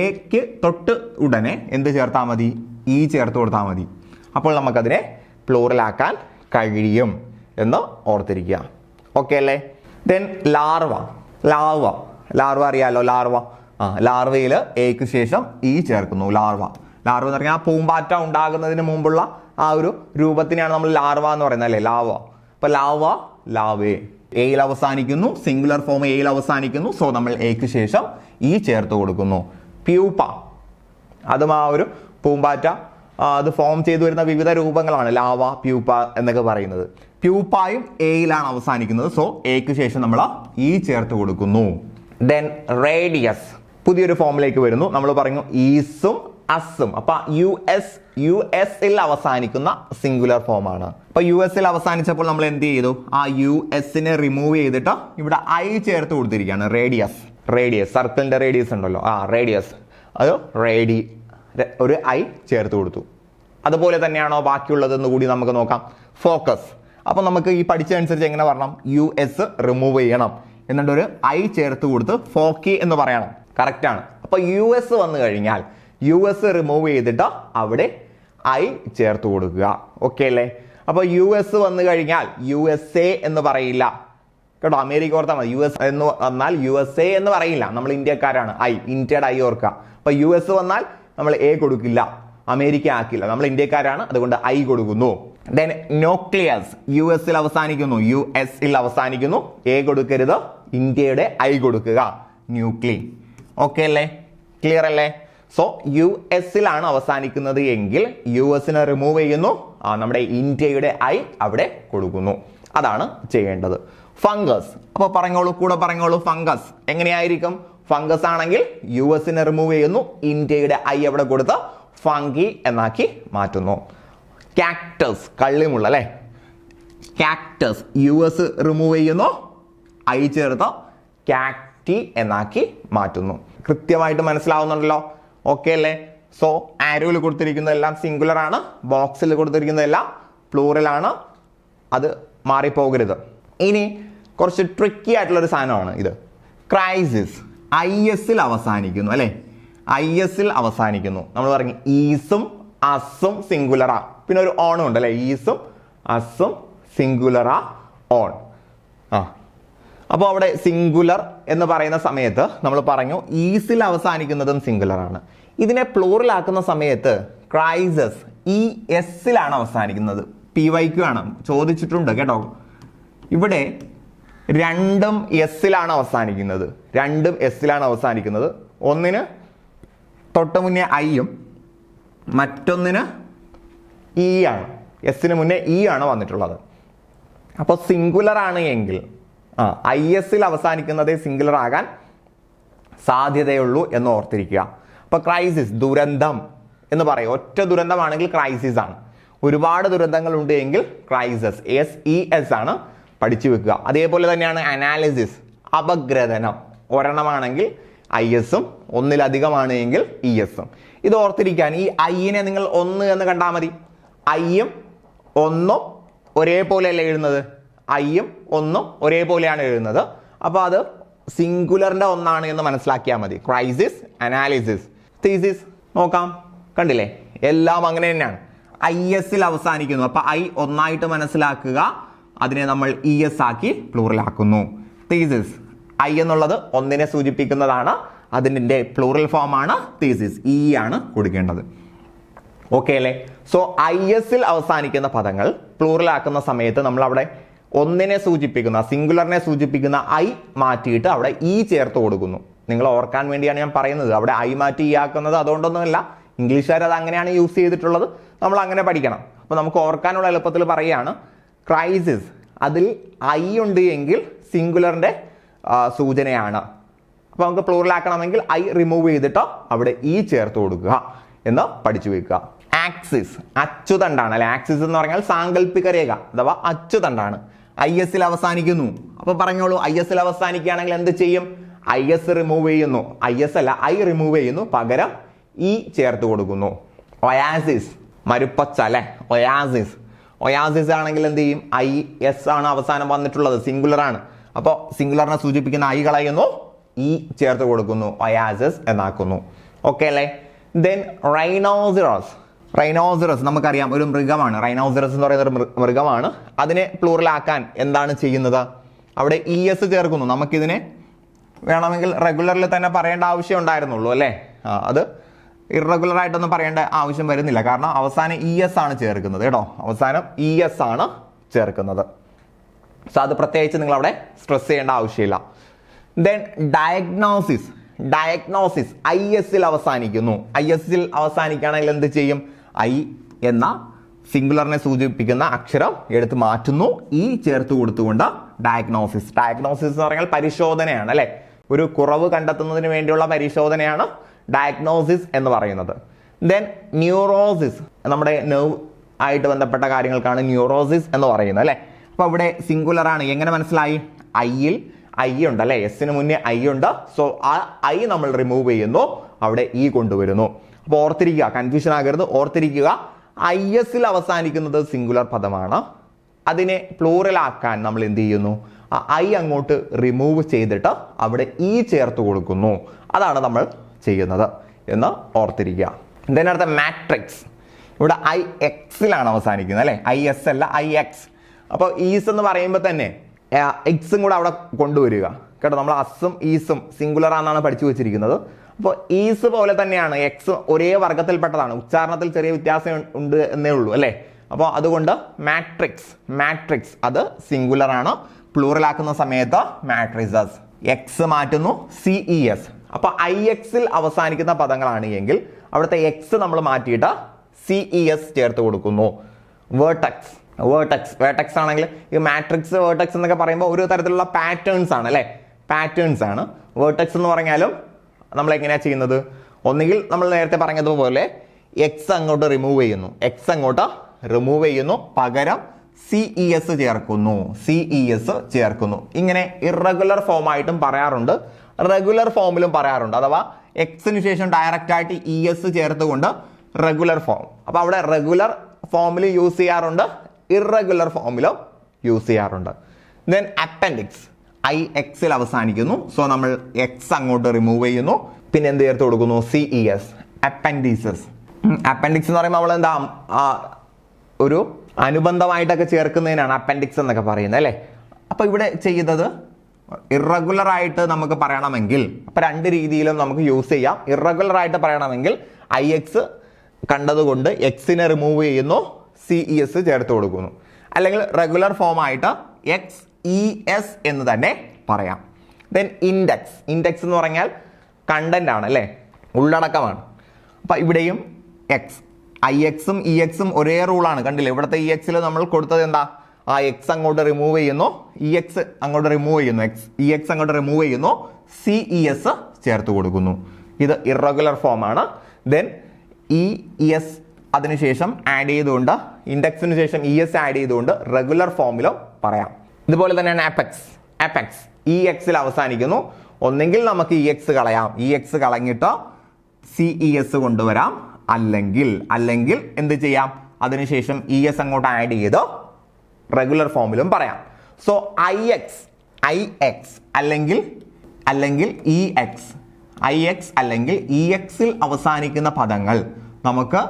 എക്ക് തൊട്ട് ഉടനെ എന്ത് ചേർത്താൽ മതി? E ചേർത്ത് കൊടുത്താൽ മതി. അപ്പോൾ നമുക്കതിനെ പ്ലൂറലാക്കാൻ കഴിയും എന്ന് ഓർത്തിരിക്കുക. ഓക്കെ അല്ലേ? ദെൻ ലാർവ അറിയാലോ. ലാർവയിൽ എക്ക് ശേഷം ഈ ചേർക്കുന്നു. ലാർവ എന്ന് പറഞ്ഞാൽ ആ പൂമ്പാറ്റ ഉണ്ടാകുന്നതിന് മുമ്പുള്ള ആ ഒരു രൂപത്തിനെയാണ് നമ്മൾ ലാർവ എന്ന് പറയുന്നത് അല്ലേ? ലാവ. അപ്പൊ ലാവേ എയിൽ അവസാനിക്കുന്നു, സിംഗുലർ ഫോം എയിൽ അവസാനിക്കുന്നു. സോ നമ്മൾ എക്ക് ശേഷം ഈ ചേർത്ത് കൊടുക്കുന്നു. പ്യൂപ്പ, അതും ആ ഒരു പൂമ്പാറ്റ അത് ഫോം ചെയ്തു വരുന്ന വിവിധ രൂപങ്ങളാണ് ലാവ, പ്യൂപ്പ എന്നൊക്കെ പറയുന്നത്. പ്യൂപ്പായും എയിലാണ് അവസാനിക്കുന്നത്. സോ എക്ക് ശേഷം നമ്മൾ ഈ ചേർത്ത് കൊടുക്കുന്നു. ദെൻ റേഡിയസ് പുതിയൊരു ഫോമിലേക്ക് വരുന്നു. നമ്മൾ പറഞ്ഞു ഈസും അസും. അപ്പൊ യു എസ് അവസാനിക്കുന്ന സിംഗുലർ ഫോം ആണ്. അപ്പൊ യു എസ് അവസാനിച്ചപ്പോൾ നമ്മൾ എന്ത് ചെയ്തു? ആ യു എസിനെ റിമൂവ് ചെയ്തിട്ട് ഇവിടെ ഐ ചേർത്ത് കൊടുത്തിരിക്കുകയാണ്. റേഡിയസ് സർക്കിളിന്റെ റേഡിയസ് ഉണ്ടല്ലോ, റേഡിയസ് അത് ഒരു ഐ ചേർത്ത് കൊടുത്തു. അതുപോലെ തന്നെയാണോ ബാക്കിയുള്ളതെന്ന് കൂടി നമുക്ക് നോക്കാം. ഫോക്കസ്. അപ്പൊ നമുക്ക് ഈ പഠിച്ചതനുസരിച്ച് എങ്ങനെ പറയണം? യു എസ് റിമൂവ് ചെയ്യണം, എന്നിട്ട് ഒരു ഐ ചേർത്ത് കൊടുത്ത് ഫോക്കി എന്ന് പറയണം. കറക്റ്റ് ആണ്. അപ്പൊ യു എസ് വന്നു കഴിഞ്ഞാൽ യു എസ് റിമൂവ് ചെയ്തിട്ട് അവിടെ ഐ ചേർത്ത് കൊടുക്കുക. ഓക്കെ അല്ലേ? അപ്പൊ യു എസ് വന്നു കഴിഞ്ഞാൽ യു എസ് എ എന്ന് പറയില്ല കേട്ടോ. അമേരിക്ക ഓർത്താൽ മതി. യു എസ് എന്ന് വന്നാൽ യു എസ് എ എന്ന് പറയില്ല. നമ്മൾ ഇന്ത്യക്കാരാണ്. ഇന്ത്യയുടെ ഐ ഓർക്കുക. അപ്പൊ യു എസ് വന്നാൽ നമ്മൾ എ കൊടുക്കില്ല, അമേരിക്ക ആക്കില്ല. നമ്മൾ ഇന്ത്യക്കാരാണ്, അതുകൊണ്ട് ഐ കൊടുക്കുന്നു. ദെൻ ന്യൂക്ലിയസ് യു എസിൽ അവസാനിക്കുന്നു. എ കൊടുക്കരുത്, ഇന്ത്യയുടെ ഐ കൊടുക്കുക. ന്യൂക്ലി. ഓക്കെ അല്ലേ? ക്ലിയർ അല്ലേ? സോ യു എസിലാണ് അവസാനിക്കുന്നത് എങ്കിൽ യു എസിനെ റിമൂവ് ചെയ്യുന്നു, നമ്മുടെ ഇന്ത്യയുടെ ഐ അവിടെ കൊടുക്കുന്നു. അതാണ് ചെയ്യേണ്ടത്. ഫംഗസ്. അപ്പൊ കൂടെ പറഞ്ഞോളൂ. ഫംഗസ് എങ്ങനെയായിരിക്കും? ഫംഗസ് ആണെങ്കിൽ യു എസിനെ റിമൂവ് ചെയ്യുന്നു, ഇന്ത്യയുടെ ഐ അവിടെ കൊടുത്ത് ഫംഗി എന്നാക്കി മാറ്റുന്നു. കാക്ടസ് കള്ളിമുള്ള അല്ലെ? കാക്ടസ് യു എസ് റിമൂവ് ചെയ്യുന്നു, ഐ ചേർത്ത് കാക്ടി എന്നാക്കി മാറ്റുന്നു. കൃത്യമായിട്ട് മനസ്സിലാവുന്നുണ്ടല്ലോ? ഓക്കെ അല്ലേ? സോ ആരോയിൽ കൊടുത്തിരിക്കുന്നതെല്ലാം സിംഗുലർ ആണ്, ബോക്സിൽ കൊടുത്തിരിക്കുന്നതെല്ലാം പ്ലൂറൽ ആണ്. അത് മാറിപ്പോകരുത്. ഇനി കുറച്ച് ട്രിക്കി ആയിട്ടുള്ള ഒരു സാധനമാണ് ഇത്. ക്രൈസിസ് ഐ എസിൽ അവസാനിക്കുന്നു അല്ലെ? ഐ എസിൽ അവസാനിക്കുന്നു. നമ്മൾ പറഞ്ഞു ഈസും അസും സിംഗുലറാ, പിന്നെ ഒരു ഓണും ഉണ്ട് അല്ലെ? ഈസും അസും സിംഗുലറാ ഓൺ. അപ്പോൾ അവിടെ സിംഗുലർ എന്ന് പറയുന്ന സമയത്ത് നമ്മൾ പറഞ്ഞു ഈസിൽ അവസാനിക്കുന്നതും സിംഗുലർ ആണ്. ഇതിനെ പ്ലൂറൽ ആക്കുന്ന സമയത്ത് ക്രൈസസ് ഈ എസിലാണ് അവസാനിക്കുന്നത്. PYQ ആണ്, ചോദിച്ചിട്ടുണ്ട് കേട്ടോ. ഇവിടെ രണ്ടും എസിലാണ് അവസാനിക്കുന്നത്. ഒന്നിന് തൊട്ട് മുന്നേ ഐയും മറ്റൊന്നിന് ഇ ആണ്. എസിന് മുന്നേ ഇ ആണ് വന്നിട്ടുള്ളത്. അപ്പോൾ സിംഗുലർ ആണ് എങ്കിൽ ഐ എസിൽ അവസാനിക്കുന്നതേ സിംഗുലർ ആകാൻ സാധ്യതയുള്ളൂ എന്ന് ഓർത്തിരിക്കുക. അപ്പൊ ക്രൈസിസ് ദുരന്തം എന്ന് പറയും. ഒറ്റ ദുരന്തമാണെങ്കിൽ ക്രൈസിസ് ആണ്. ഒരുപാട് ദുരന്തങ്ങൾ ഉണ്ട് എങ്കിൽ ക്രൈസസ് SES ആണ്. പഠിച്ചു വെക്കുക. അതേപോലെ തന്നെയാണ് അനാലിസിസ് അപഗ്രഥനം. ഒരെണ്ണമാണെങ്കിൽ ISഉം ഒന്നിലധികമാണ് എങ്കിൽ ESഉം. ഇത് ഓർത്തിരിക്കാൻ ഈ ഐനെ നിങ്ങൾ 1 എന്ന് കണ്ടാൽ മതി. ഐയും 1ഉം ഒരേപോലെയല്ല എഴുതുന്നത്. ഐയും 1ഉം ഒരേപോലെയാണ് എഴുതുന്നത്. അപ്പോൾ അത് സിംഗുലറിന്റെ ഒന്നാണ് എന്ന് മനസ്സിലാക്കിയാൽ മതി. Crisis, analysis, thesis. നോക്കാം, കണ്ടില്ലേ? എല്ലാം അങ്ങനെ തന്നെയാണ്. ISൽ അവസാനിക്കുന്നു. അപ്പൊ ഐ ഒന്നായിട്ട് മനസ്സിലാക്കുക, അതിനെ നമ്മൾ ES ആക്കി പ്ലൂറൽ ആക്കുന്നു. തീസിസ് ഐ എന്നുള്ളത് ഒന്നിനെ സൂചിപ്പിക്കുന്നതാണ്, അതിൻ്റെ പ്ലൂറൽ ഫോം ആണ് തീസിസ്. ആണ് കൊടുക്കേണ്ടത്. ഓക്കെ അല്ലേ? സോ ISൽ അവസാനിക്കുന്ന പദങ്ങൾ പ്ലൂറൽ ആക്കുന്ന സമയത്ത് നമ്മൾ അവിടെ ഒന്നിനെ സൂചിപ്പിക്കുന്ന, സിംഗുലറിനെ സൂചിപ്പിക്കുന്ന ഐ മാറ്റിയിട്ട് അവിടെ ചേർത്ത് കൊടുക്കുന്നു. നിങ്ങൾ ഓർക്കാൻ വേണ്ടിയാണ് ഞാൻ പറയുന്നത്. അവിടെ ഐ മാറ്റി ആക്കുന്നത് അതുകൊണ്ടൊന്നുമല്ല, ഇംഗ്ലീഷുകാർ അത് അങ്ങനെയാണ് യൂസ് ചെയ്തിട്ടുള്ളത്. നമ്മൾ അങ്ങനെ പഠിക്കണം. അപ്പോൾ നമുക്ക് ഓർക്കാനുള്ള എളുപ്പത്തിൽ പറയുകയാണ്, ക്രൈസിസ് അതിൽ ഐ ഉണ്ട് എങ്കിൽ സിംഗുലറിന്റെ സൂചനയാണ്. അപ്പോൾ നമുക്ക് പ്ലൂറൽ ആക്കണമെങ്കിൽ ഐ റിമൂവ് ചെയ്തിട്ടോ അവിടെ ചേർത്ത് കൊടുക്കുക എന്ന് പഠിച്ചു വെക്കുക. ആക്സിസ് അച്ചുതണ്ടാണ് അല്ലെ? ആക്സിസ് എന്ന് പറഞ്ഞാൽ സാങ്കല്പിക രേഖ അഥവാ അച്ചുതണ്ടാണ്. ISൽ അവസാനിക്കുന്നു. അപ്പൊ പറഞ്ഞോളൂ, ISൽ അവസാനിക്കുകയാണെങ്കിൽ എന്ത് ചെയ്യും? IS റിമൂവ് ചെയ്യുന്നു. IS അല്ല, ഐ റിമൂവ് ചെയ്യുന്നു, പകരം ചേർത്ത് കൊടുക്കുന്നു. ഒയാസിസ് മരുപ്പച്ച അല്ലെ? ഒയാസിസ് ആണെങ്കിൽ എന്ത് ചെയ്യും? IS ആണ് അവസാനം വന്നിട്ടുള്ളത്, സിംഗുലർ ആണ്. അപ്പോൾ സിംഗുലറിനെ സൂചിപ്പിക്കുന്ന ഐ കളയുന്നു, ചേർത്ത് കൊടുക്കുന്നു, ഒയാസിസ് എന്നാക്കുന്നു. ഓക്കെ അല്ലേ? ദെൻ റൈനോസിറോസ് റൈനോസറസ് നമുക്കറിയാം ഒരു മൃഗമാണ്. റൈനോസറസ് എന്ന് പറയുന്ന ഒരു മൃഗമാണ്. അതിനെ പ്ലൂറലാക്കാൻ എന്താണ് ചെയ്യുന്നത്? അവിടെ ES ചേർക്കുന്നു. നമുക്കിതിനെ വേണമെങ്കിൽ റെഗുലറിൽ തന്നെ പറയേണ്ട ആവശ്യം ഉണ്ടായിരുന്നുള്ളൂ അല്ലേ? അത് ഇറഗുലർ ആയിട്ടൊന്നും പറയേണ്ട ആവശ്യം വരുന്നില്ല. കാരണം അവസാനം ES ആണ് ചേർക്കുന്നത് കേട്ടോ. അവസാനം ES ആണ് ചേർക്കുന്നത്. സോ അത് പ്രത്യേകിച്ച് നിങ്ങൾ അവിടെ സ്ട്രെസ് ചെയ്യേണ്ട ആവശ്യമില്ല. Then diagnosis. IS-ൽ അവസാനിക്കുന്നു. IS-ൽ അവസാനിക്കുകയാണെങ്കിൽ എന്ത് ചെയ്യും? I എന്ന സിംഗുലറിനെ സൂചിപ്പിക്കുന്ന അക്ഷരം എടുത്ത് മാറ്റുന്നു, E ചേർത്ത് കൊടുത്തുകൊണ്ട് ഡയഗ്നോസിസ് എന്ന് പറഞ്ഞാൽ പരിശോധനയാണ് അല്ലെ? ഒരു കുറവ് കണ്ടെത്തുന്നതിന് വേണ്ടിയുള്ള പരിശോധനയാണ് ഡയഗ്നോസിസ് എന്ന് പറയുന്നത്. ദെൻ ന്യൂറോസിസ്, നമ്മുടെ നെർവ് ആയിട്ട് ബന്ധപ്പെട്ട കാര്യങ്ങൾക്കാണ് ന്യൂറോസിസ് എന്ന് പറയുന്നത് അല്ലെ? അപ്പൊ ഇവിടെ സിംഗുലർ ആണ്. എങ്ങനെ മനസ്സിലായി? I-ൽ I ഉണ്ട് അല്ലെ? S-ന് മുന്നേ I ഉണ്ട്. സോ ആ I നമ്മൾ റിമൂവ് ചെയ്യുന്നു, അവിടെ E കൊണ്ടുവരുന്നു. അപ്പോൾ ഓർത്തിരിക്കുക, കൺഫ്യൂഷൻ ആകരുത്. ഓർത്തിരിക്കുക, IS-ൽ അവസാനിക്കുന്നത് സിംഗുലർ പദമാണ്. അതിനെ പ്ലൂറൽ ആക്കാൻ നമ്മൾ എന്ത് ചെയ്യുന്നു? ആ I അങ്ങോട്ട് റിമൂവ് ചെയ്തിട്ട് അവിടെ E ചേർത്ത് കൊടുക്കുന്നു. അതാണ് നമ്മൾ ചെയ്യുന്നത് എന്ന് ഓർത്തിരിക്കുക. ഇതിനടുത്ത മാട്രിക്സ്. ഇവിടെ IX-ലാണ് അവസാനിക്കുന്നത് അല്ലെ? IS അല്ല, IX. അപ്പോൾ ഈസ് എന്ന് പറയുമ്പോൾ തന്നെ എക്സും കൂടെ അവിടെ കൊണ്ടുവരിക കേട്ടോ. നമ്മൾ അസും ഈസും സിംഗുലർ ആണെന്നാണ് പഠിച്ചു വെച്ചിരിക്കുന്നത്. അപ്പോൾ ഈസ് പോലെ തന്നെയാണ്, എക്സ് ഒരേ വർഗത്തിൽപ്പെട്ടതാണ്. ഉച്ചാരണത്തിൽ ചെറിയ വ്യത്യാസം ഉണ്ട് എന്നേ ഉള്ളൂ അല്ലേ? അപ്പോൾ അതുകൊണ്ട് മാട്രിക്സ് അത് സിംഗുലർ ആണ്. പ്ലൂറൽ ആക്കുന്ന സമയത്ത് മാട്രിസസ്. എക്സ് മാറ്റുന്നു, CES. അപ്പോൾ IX-ൽ അവസാനിക്കുന്ന പദങ്ങളാണ് എങ്കിൽ അവിടുത്തെ എക്സ് നമ്മൾ മാറ്റിയിട്ട് CES ചേർത്ത് കൊടുക്കുന്നു. വേർട്ടക്സ് ആണെങ്കിൽ ഈ മാട്രിക്സ് വേർട്ടക്സ് എന്നൊക്കെ പറയുമ്പോൾ ഒരു തരത്തിലുള്ള പാറ്റേൺസ് ആണ് അല്ലേ? പാറ്റേൺസ് ആണ്. വേർട്ടക്സ് എന്ന് പറഞ്ഞാലും നമ്മൾ എങ്ങനെയാണ് ചെയ്യുന്നത്? ഒന്നുകിൽ നമ്മൾ നേരത്തെ പറഞ്ഞതുപോലെ എക്സ് അങ്ങോട്ട് റിമൂവ് ചെയ്യുന്നു, പകരം CES ചേർക്കുന്നു. ഇങ്ങനെ ഇറഗുലർ ഫോം ആയിട്ടും പറയാറുണ്ട്, റെഗുലർ ഫോമിലും പറയാറുണ്ട്. അഥവാ എക്സിന് ശേഷം ഡയറക്റ്റ് ആയിട്ട് ES ചേർത്തുകൊണ്ട് റെഗുലർ ഫോം. അപ്പോൾ അവിടെ റെഗുലർ ഫോമിൽ യൂസ് ചെയ്യാറുണ്ട്, ഇറഗുലർ ഫോമിലും യൂസ് ചെയ്യാറുണ്ട്. Then appendix. IX-ൽ അവസാനിക്കുന്നു. സോ നമ്മൾ എക്സ് അങ്ങോട്ട് റിമൂവ് ചെയ്യുന്നു, പിന്നെ എന്ത് ചേർത്ത് കൊടുക്കുന്നു? CES. അപ്പൻഡിക്സ് എന്ന് പറയുമ്പോൾ നമ്മൾ എന്താ ഒരു അനുബന്ധമായിട്ടൊക്കെ ചേർക്കുന്നതിനാണ് അപ്പൻഡിക്സ് എന്നൊക്കെ പറയുന്നത് അല്ലേ? അപ്പൊ ഇവിടെ ചെയ്യുന്നത് ഇറഗുലർ ആയിട്ട് നമുക്ക് പറയണമെങ്കിൽ, അപ്പൊ രണ്ട് രീതിയിലും നമുക്ക് യൂസ് ചെയ്യാം. ഇറഗുലർ ആയിട്ട് പറയണമെങ്കിൽ IX കണ്ടതുകൊണ്ട് എക്സിനെ റിമൂവ് ചെയ്യുന്നു, CES ചേർത്ത് കൊടുക്കുന്നു. അല്ലെങ്കിൽ റെഗുലർ ഫോം ആയിട്ട് XES എന്ന് തന്നെ പറയാം. ദെൻ ഇൻഡെക്സ് എന്ന് പറഞ്ഞാൽ കണ്ടന്റ് ആണ് അല്ലേ? ഉള്ളടക്കമാണ്. അപ്പൊ ഇവിടെയും IX-ഉം EX-ഉം ഒരേ റൂളാണ്. കണ്ടില്ലേ? ഇവിടുത്തെ EX-ൽ നമ്മൾ കൊടുത്തത് എന്താ? ആ എക്സ് അങ്ങോട്ട് റിമൂവ് ചെയ്യുന്നു, EX അങ്ങോട്ട് റിമൂവ് ചെയ്യുന്നു, CES ചേർത്ത് കൊടുക്കുന്നു. ഇത് ഇറഗുലർ ഫോം ആണ്. ദെൻ ES അതിനുശേഷം ആഡ് ചെയ്തുകൊണ്ട്, ഇൻഡെക്സിന് ശേഷം ES ആഡ് ചെയ്തുകൊണ്ട് റെഗുലർ ഫോമിലും പറയാം. ഇതുപോലെ തന്നെയാണ് അപ്പെക്സ്. EX-ൽ അവസാനിക്കുന്നു. ഒന്നെങ്കിൽ നമുക്ക് EX കളയാം, EX കളഞ്ഞിട്ട് CES കൊണ്ടുവരാം. അല്ലെങ്കിൽ എന്ത് ചെയ്യാം? അതിനുശേഷം ES അങ്ങോട്ട് ആഡ് ചെയ്ത് റെഗുലർ ഫോമിലും പറയാം. സോ IX അല്ലെങ്കിൽ EX അല്ലെങ്കിൽ EX-ൽ അവസാനിക്കുന്ന പദങ്ങൾ നമുക്ക്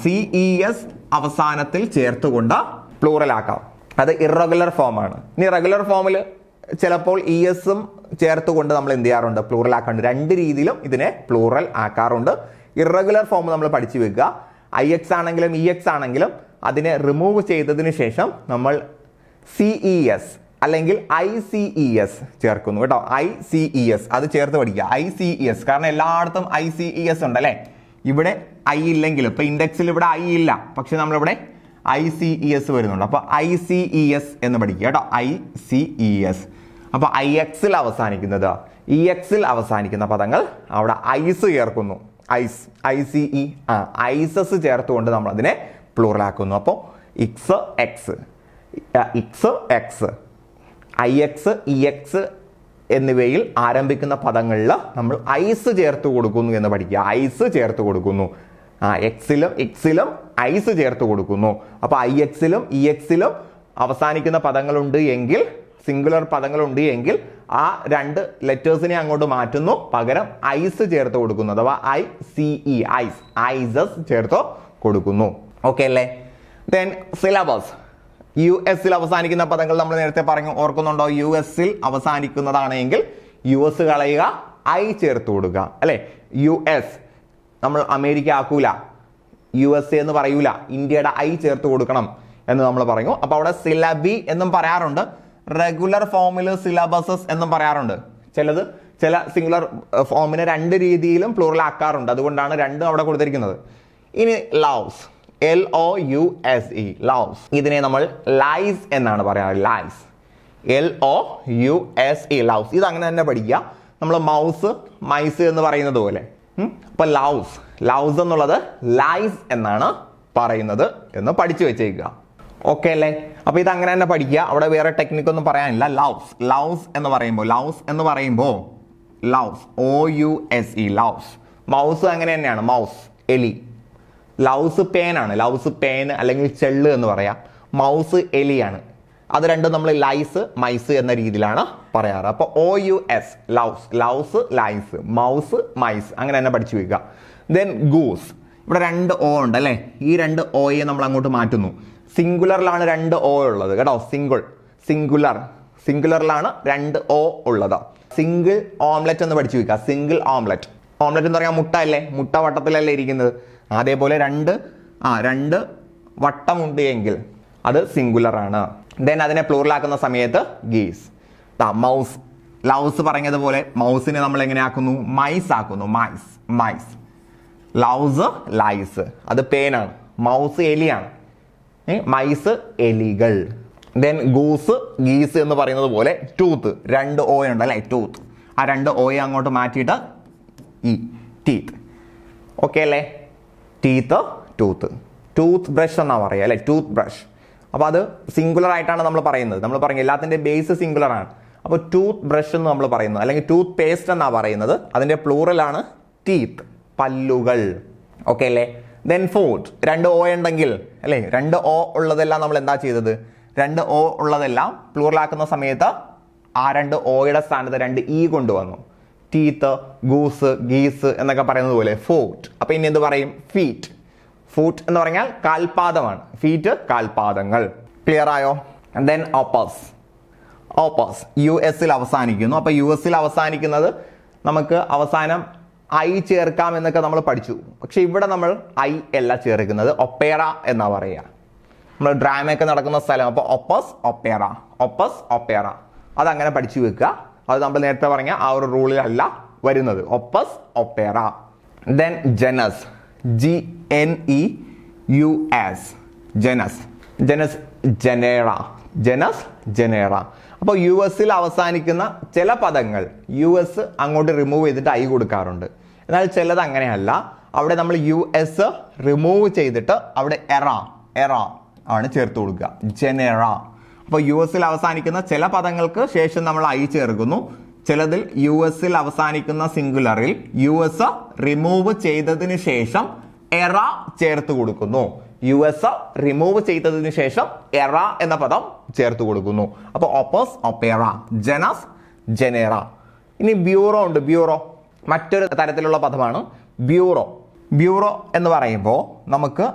CES അവസാനത്തിൽ ചേർത്തുകൊണ്ട് പ്ലൂറൽ ആക്കാം. അത് ഇറഗുലർ ഫോമാണ്. ഇനി റെഗുലർ ഫോമിൽ ചിലപ്പോൾ ES-ഉം ചേർത്തുകൊണ്ട് നമ്മൾ എന്ത് ചെയ്യാറുണ്ട്? പ്ലൂറൽ ആക്കാറുണ്ട്. രണ്ട് രീതിയിലും ഇതിനെ പ്ലൂറൽ ആക്കാറുണ്ട്. ഇറഗുലർ ഫോം നമ്മൾ പഠിച്ചു വെക്കുക. IX ആണെങ്കിലും EX ആണെങ്കിലും അതിനെ റിമൂവ് ചെയ്തതിന് ശേഷം നമ്മൾ CES അല്ലെങ്കിൽ ICES ചേർക്കുന്നു കേട്ടോ. ICES അത് ചേർത്ത് പഠിക്കുക. ICES കാരണം എല്ലായിടത്തും ICES ഉണ്ട് അല്ലേ? ഇവിടെ I ഇല്ലെങ്കിലും, ഇപ്പൊ ഇൻഡെക്സിൽ ഇവിടെ I ഇല്ല, പക്ഷെ നമ്മളിവിടെ ICES വരുന്നുണ്ട്. അപ്പൊ ICES എന്ന് പഠിക്കുക കേട്ടോ. ICES. അപ്പൊ IX-ൽ അവസാനിക്കുന്നത്, EX-ൽ അവസാനിക്കുന്ന പദങ്ങൾ അവിടെ ഐസ് ചേർക്കുന്നു. ഐസസ് ചേർത്തുകൊണ്ട് നമ്മൾ അതിനെ പ്ലൂറൽ ആക്കുന്നു. അപ്പോൾ IX, IX, EX എന്നിവയിൽ ആരംഭിക്കുന്ന പദങ്ങളിൽ നമ്മൾ ഐസ് ചേർത്ത് കൊടുക്കുന്നു എന്ന് പഠിക്കുക. ഐസ് ചേർത്ത് കൊടുക്കുന്നു. എക്സിലും ഇക്സിലും ഐസ് ചേർത്ത് കൊടുക്കുന്നു. അപ്പോൾ IX-ലും EX-ലും അവസാനിക്കുന്ന പദങ്ങളുണ്ട് എങ്കിൽ, സിംഗുലർ പദങ്ങളുണ്ട് എങ്കിൽ ആ രണ്ട് ലെറ്റേഴ്സിനെ അങ്ങോട്ട് മാറ്റുന്നു, പകരം ഐസ് ചേർത്ത് കൊടുക്കുന്നു. അഥവാ ICE ഐസസ് ചേർത്ത് കൊടുക്കുന്നു. ഓക്കെ അല്ലേ? Then syllabus. US അവസാനിക്കുന്ന പദങ്ങൾ നമ്മൾ നേരത്തെ പറഞ്ഞു, ഓർക്കുന്നുണ്ടോ? US അവസാനിക്കുന്നതാണെങ്കിൽ US കളയുക, I ചേർത്ത് കൊടുക്കുക അല്ലെ. US നമ്മൾ അമേരിക്ക ആക്കൂല, USA എന്ന് പറയൂല, ഇന്ത്യയുടെ I ചേർത്ത് കൊടുക്കണം എന്ന് നമ്മൾ പറഞ്ഞു. അപ്പൊ അവിടെ സിലബി എന്നും പറയാറുണ്ട്, റെഗുലർ ഫോമിൽ സിലബസസ് എന്നും പറയാറുണ്ട്. ചില സിംഗുലർ ഫോമിനെ രണ്ട് രീതിയിലും പ്ലൂറൽ ആക്കാറുണ്ട്, അതുകൊണ്ടാണ് രണ്ടും അവിടെ കൊടുത്തിരിക്കുന്നത്. ഇനി ലവ്സ്, LOUSE, ലവ്സ്. ഇതിനെ നമ്മൾ ലൈസ് എന്നാണ് പറയാറ്, ലൈസ്, LOUSE, ലവ്സ്. ഇത് അങ്ങനെ തന്നെ പഠിക്കുക, നമ്മൾ മൗസ് മൈസ് എന്ന് പറയുന്നത് പോലെ. അപ്പൊ ലവ്സ് എന്നുള്ളത് ലൈസ് എന്നാണ് പറയുന്നത് എന്ന് പഠിച്ചു വെച്ചേക്കുക. ഓക്കെ അല്ലേ? അപ്പൊ ഇത് അങ്ങനെ തന്നെ പഠിക്കുക, അവിടെ വേറെ ടെക്നിക്ക് ഒന്നും പറയാനില്ല. ലവ്സ് എന്ന് പറയുമ്പോൾ ലവ്സ്, OUSE, ലവ്സ്. മൗസ് അങ്ങനെ തന്നെയാണ്, മൗസ്, എലി. ലവ്സ് പേനാണ്, ലവ്സ് പേൻ അല്ലെങ്കിൽ ചെള്ള് എന്ന് പറയാം. മൗസ് എലിയാണ്. അത് രണ്ടും നമ്മൾ ലൈസ് മൈസ് എന്ന രീതിയിലാണ് പറയാറ്. അപ്പൊ OUS, louse lice, mouse mice, അങ്ങനെ തന്നെ പഠിച്ചു വെക്കുക. Then goose. ഇവിടെ രണ്ട് O ഉണ്ട് അല്ലെ, ഈ രണ്ട് Oയെ നമ്മൾ അങ്ങോട്ട് മാറ്റുന്നു. സിംഗുലറിലാണ് രണ്ട് O ഉള്ളത് കേട്ടോ, സിംഗുലറിലാണ് രണ്ട് O ഉള്ളത്. സിംഗിൾ ഓംലെറ്റ് എന്ന് പഠിച്ചു വെക്കുക. സിംഗിൾ ഓംലെറ്റ് എന്ന് പറയാൻ മുട്ട അല്ലേ, മുട്ട വട്ടത്തിലല്ലേ ഇരിക്കുന്നത്, അതേപോലെ രണ്ട് വട്ടമുണ്ട് എങ്കിൽ അത് സിംഗുലർ ആണ്. ദെൻ അതിനെ പ്ലൂറലാക്കുന്ന സമയത്ത് ഗീസ്. മൗസ്, ലവ്സ് പറഞ്ഞതുപോലെ മൗസിനെ നമ്മൾ എങ്ങനെ ആക്കുന്നു? മൈസ് ആക്കുന്നു, മൈസ്. ലവ്സ് ലൈസ്, അത് പേനാണ്. മൗസ് എലിയാണ്, മൈസ് എലികൾ. ദെൻ ഗീസ് എന്ന് പറയുന്നത് പോലെ ടൂത്ത്, രണ്ട് O ഉണ്ട് അല്ലെ, ടൂത്ത്. ആ രണ്ട് O അങ്ങോട്ട് മാറ്റിയിട്ട് ടീത്ത്. ഓക്കെ അല്ലേ? ടൂത്ത് ബ്രഷ് എന്നാ പറയുക അല്ലെ, ടൂത്ത് ബ്രഷ്. അപ്പൊ അത് സിംഗുലർ ആയിട്ടാണ് നമ്മൾ പറയുന്നത്. നമ്മൾ പറഞ്ഞു എല്ലാത്തിന്റെ ബേസ് സിംഗുലർ ആണ്. അപ്പോൾ ടൂത്ത് ബ്രഷ് എന്ന് നമ്മൾ പറയുന്നത്, അല്ലെങ്കിൽ ടൂത്ത് പേസ്റ്റ് എന്നാ പറയുന്നത്, അതിന്റെ പ്ലൂറലാണ് ടീത്ത്, പല്ലുകൾ. ഓക്കെ അല്ലേ? ദെൻ ഫുഡ്, രണ്ട് O ഉണ്ടെങ്കിൽ അല്ലെ, രണ്ട് O ഉള്ളതെല്ലാം നമ്മൾ എന്താ ചെയ്തത്? രണ്ട് O ഉള്ളതെല്ലാം പ്ലൂറലാക്കുന്ന സമയത്ത് ആ രണ്ട് Oയുടെ സ്ഥാനത്ത് രണ്ട് E കൊണ്ടുവന്നു. ടീത്ത്, ഗീസ് എന്നൊക്കെ പറയുന്നത് പോലെ ഫുഡ്. അപ്പൊ ഇനി എന്ത് പറയും? ഫൂട്ട് എന്ന് പറഞ്ഞാൽ കാൽപാദമാണ്, ഫീറ്റ് കാൽപാദങ്ങൾ. ക്ലിയർ ആയോ? Then opus. US അവസാനിക്കുന്നു. അപ്പൊ US അവസാനിക്കുന്നത് നമുക്ക് അവസാനം I ചേർക്കാം എന്നൊക്കെ നമ്മൾ പഠിച്ചു. പക്ഷെ ഇവിടെ നമ്മൾ I അല്ല ചേർക്കുന്നത്, ഒപ്പേറ എന്നാ പറയുക. നമ്മൾ ഡ്രാമയൊക്കെ നടക്കുന്ന സ്ഥലം. അപ്പൊ ഒപ്പസ് ഒപ്പേറ അതങ്ങനെ പഠിച്ചു വെക്കുക. അത് നമ്മൾ നേരത്തെ പറഞ്ഞ ആ ഒരു റൂളിലല്ല വരുന്നത്, ഒപ്പസ് ഒപ്പേറ. Then ജനസ്, GNEUS, ജനേറ. അപ്പോൾ US അവസാനിക്കുന്ന ചില പദങ്ങൾ US അങ്ങോട്ട് റിമൂവ് ചെയ്തിട്ട് I കൊടുക്കാറുണ്ട്. എന്നാൽ ചിലത് അങ്ങനെയല്ല, അവിടെ നമ്മൾ US റിമൂവ് ചെയ്തിട്ട് അവിടെ എറ ആണ് ചേർത്ത് കൊടുക്കുക, ജനേറ. അപ്പോൾ US അവസാനിക്കുന്ന ചില പദങ്ങൾക്ക് ശേഷം നമ്മൾ I ചേർക്കുന്നു. ചിലതിൽ US അവസാനിക്കുന്ന സിംഗുലറിൽ US റിമൂവ് ചെയ്തതിന് ശേഷം എറ ചേർത്ത് കൊടുക്കുന്നു. US റിമൂവ് ചെയ്തതിന് ശേഷം എറ എന്ന പദം ചേർത്ത് കൊടുക്കുന്നു. അപ്പോൾ ഓപ്പസ് ഒപ്പേറ, ജനസ് ജനേറ. ഇനി ബ്യൂറോ ഉണ്ട്, മറ്റൊരു തരത്തിലുള്ള പദമാണ് ബ്യൂറോ എന്ന് പറയുമ്പോൾ നമുക്ക്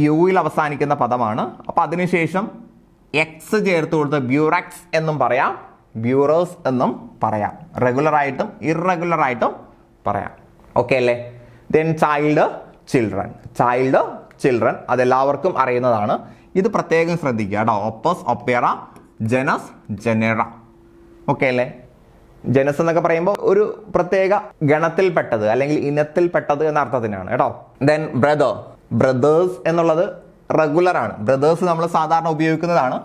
യുയിൽ അവസാനിക്കുന്ന പദമാണ്. അപ്പൊ അതിനുശേഷം X ചേർത്ത് കൊടുത്ത് ബ്യൂറക്സ് എന്നും പറയാം, ബ്യൂറോസ് എന്നും പറയാം, റെഗുലർ ആയിട്ടും ഇറഗുലർ ആയിട്ടും പറയാം. ഓക്കെ അല്ലേ? ദെൻ ചിൽഡ്രൻ അതെല്ലാവർക്കും അറിയുന്നതാണ്. ഇത് പ്രത്യേകം ശ്രദ്ധിക്കുക കേട്ടോ. Opus opera, genus genera. Okay അല്ലേ? ജനസ് എന്നൊക്കെ പറയുമ്പോൾ ഒരു പ്രത്യേക ഗണത്തിൽപ്പെട്ടത് അല്ലെങ്കിൽ ഇനത്തിൽപ്പെട്ടത് എന്ന അർത്ഥത്തിനാണ് കേട്ടോ. ദെൻ ബ്രദേഴ്സ് എന്നുള്ളത് റെഗുലർ ആണ്. ബ്രദേഴ്സ് നമ്മൾ സാധാരണ ഉപയോഗിക്കുന്നതാണ്.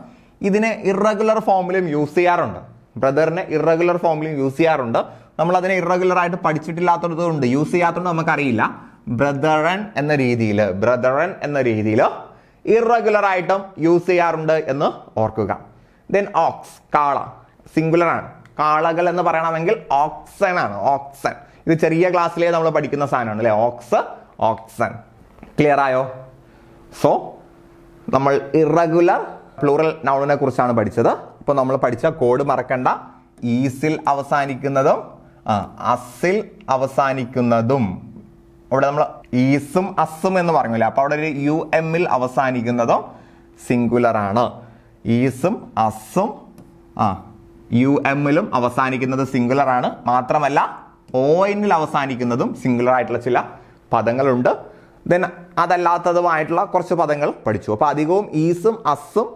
ഇതിനെ ഇറഗുലർ ഫോമിലും യൂസ് ചെയ്യാറുണ്ട്. ബ്രദറിനെ ഇറഗുലർ ഫോമിലും യൂസ് ചെയ്യാറുണ്ട്. നമ്മൾ അതിനെ ഇറഗുലർ ആയിട്ട് പഠിച്ചിട്ടില്ലാത്തതുകൊണ്ട് യൂസ് ചെയ്യാത്തതുകൊണ്ട് നമുക്കറിയില്ല. ബ്രദറൻ എന്ന രീതിയിൽ ഇറഗുലർ ആയിട്ടും യൂസ് ചെയ്യാറുണ്ട് എന്ന് ഓർക്കുക. ദെൻ ഓക്സ്, കാള, സിംഗുലർ ആണ്. കാളകൾ എന്ന് പറയണമെങ്കിൽ ഓക്സൺ ആണ്, ഓക്സൺ. ഇത് ചെറിയ ക്ലാസ്സിലേ നമ്മൾ പഠിക്കുന്ന സാധനമാണ് അല്ലെ, ഓക്സൺ. ക്ലിയർ ആയോ? സോ നമ്മൾ ഇറഗുലർ പ്ലൂറൽ നൗണിനെ കുറിച്ചാണ് പഠിച്ചത്. അപ്പോൾ നമ്മൾ പഠിച്ച കോഡ് മറക്കണ്ട. ഈസിൽ അവസാനിക്കുന്നതും അസിൽ അവസാനിക്കുന്നതും, അവിടെ നമ്മൾ ഈസും അസും എന്ന് പറഞ്ഞില്ല, അപ്പൊ അവിടെ ഒരു യു എമ്മിൽ അവസാനിക്കുന്നതും സിംഗുലർ ആണ്. ഈസും അസും യു എമ്മിലും അവസാനിക്കുന്നത് സിംഗുലർ ആണ്. മാത്രമല്ല ഒ എന്നിൽ അവസാനിക്കുന്നതും സിംഗുലർ ആയിട്ടുള്ള ചില പദങ്ങളുണ്ട്. ദെൻ അതല്ലാത്തതുമായിട്ടുള്ള കുറച്ച് പദങ്ങൾ പഠിച്ചു. അപ്പോൾ അധികവും ഈസും അസും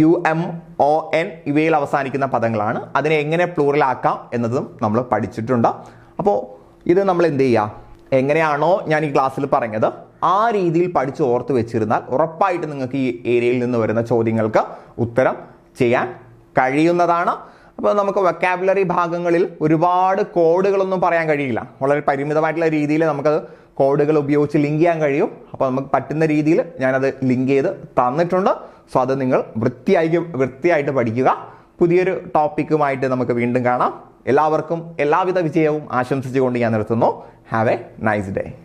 യു എം ഒ എൻ ഇവയിൽ അവസാനിക്കുന്ന പദങ്ങളാണ്. അതിനെ എങ്ങനെ പ്ലൂറൽ ആക്കാം എന്നതും നമ്മൾ പഠിച്ചിട്ടുണ്ട്. അപ്പോൾ ഇത് നമ്മൾ എന്ത് ചെയ്യുക, എങ്ങനെയാണോ ഞാൻ ഈ ക്ലാസ്സിൽ പറഞ്ഞത് ആ രീതിയിൽ പഠിച്ച് ഓർത്ത് വെച്ചിരുന്നാൽ ഉറപ്പായിട്ട് നിങ്ങൾക്ക് ഈ ഏരിയയിൽ നിന്ന് വരുന്ന ചോദ്യങ്ങൾക്ക് ഉത്തരം ചെയ്യാൻ കഴിയുന്നതാണ്. അപ്പോൾ നമുക്ക് വൊക്കാബുലറി ഭാഗങ്ങളിൽ ഒരുപാട് കോഡുകളൊന്നും പറയാൻ കഴിയില്ല. വളരെ പരിമിതമായിട്ടുള്ള രീതിയിൽ നമുക്കത് കോഡുകൾ ഉപയോഗിച്ച് ലിങ്ക് ചെയ്യാൻ കഴിയും. അപ്പോൾ നമുക്ക് പറ്റുന്ന രീതിയിൽ ഞാനത് ലിങ്ക് ചെയ്ത് തന്നിട്ടുണ്ട്. സോ അത് നിങ്ങൾ വൃത്തിയായിട്ട് പഠിക്കുക. പുതിയൊരു ടോപ്പിക്കുമായിട്ട് നമുക്ക് വീണ്ടും കാണാം. എല്ലാവർക്കും എല്ലാവിധ വിജയവും ആശംസിച്ചുകൊണ്ട് ഞാൻ നിർത്തുന്നു. Have A nice day.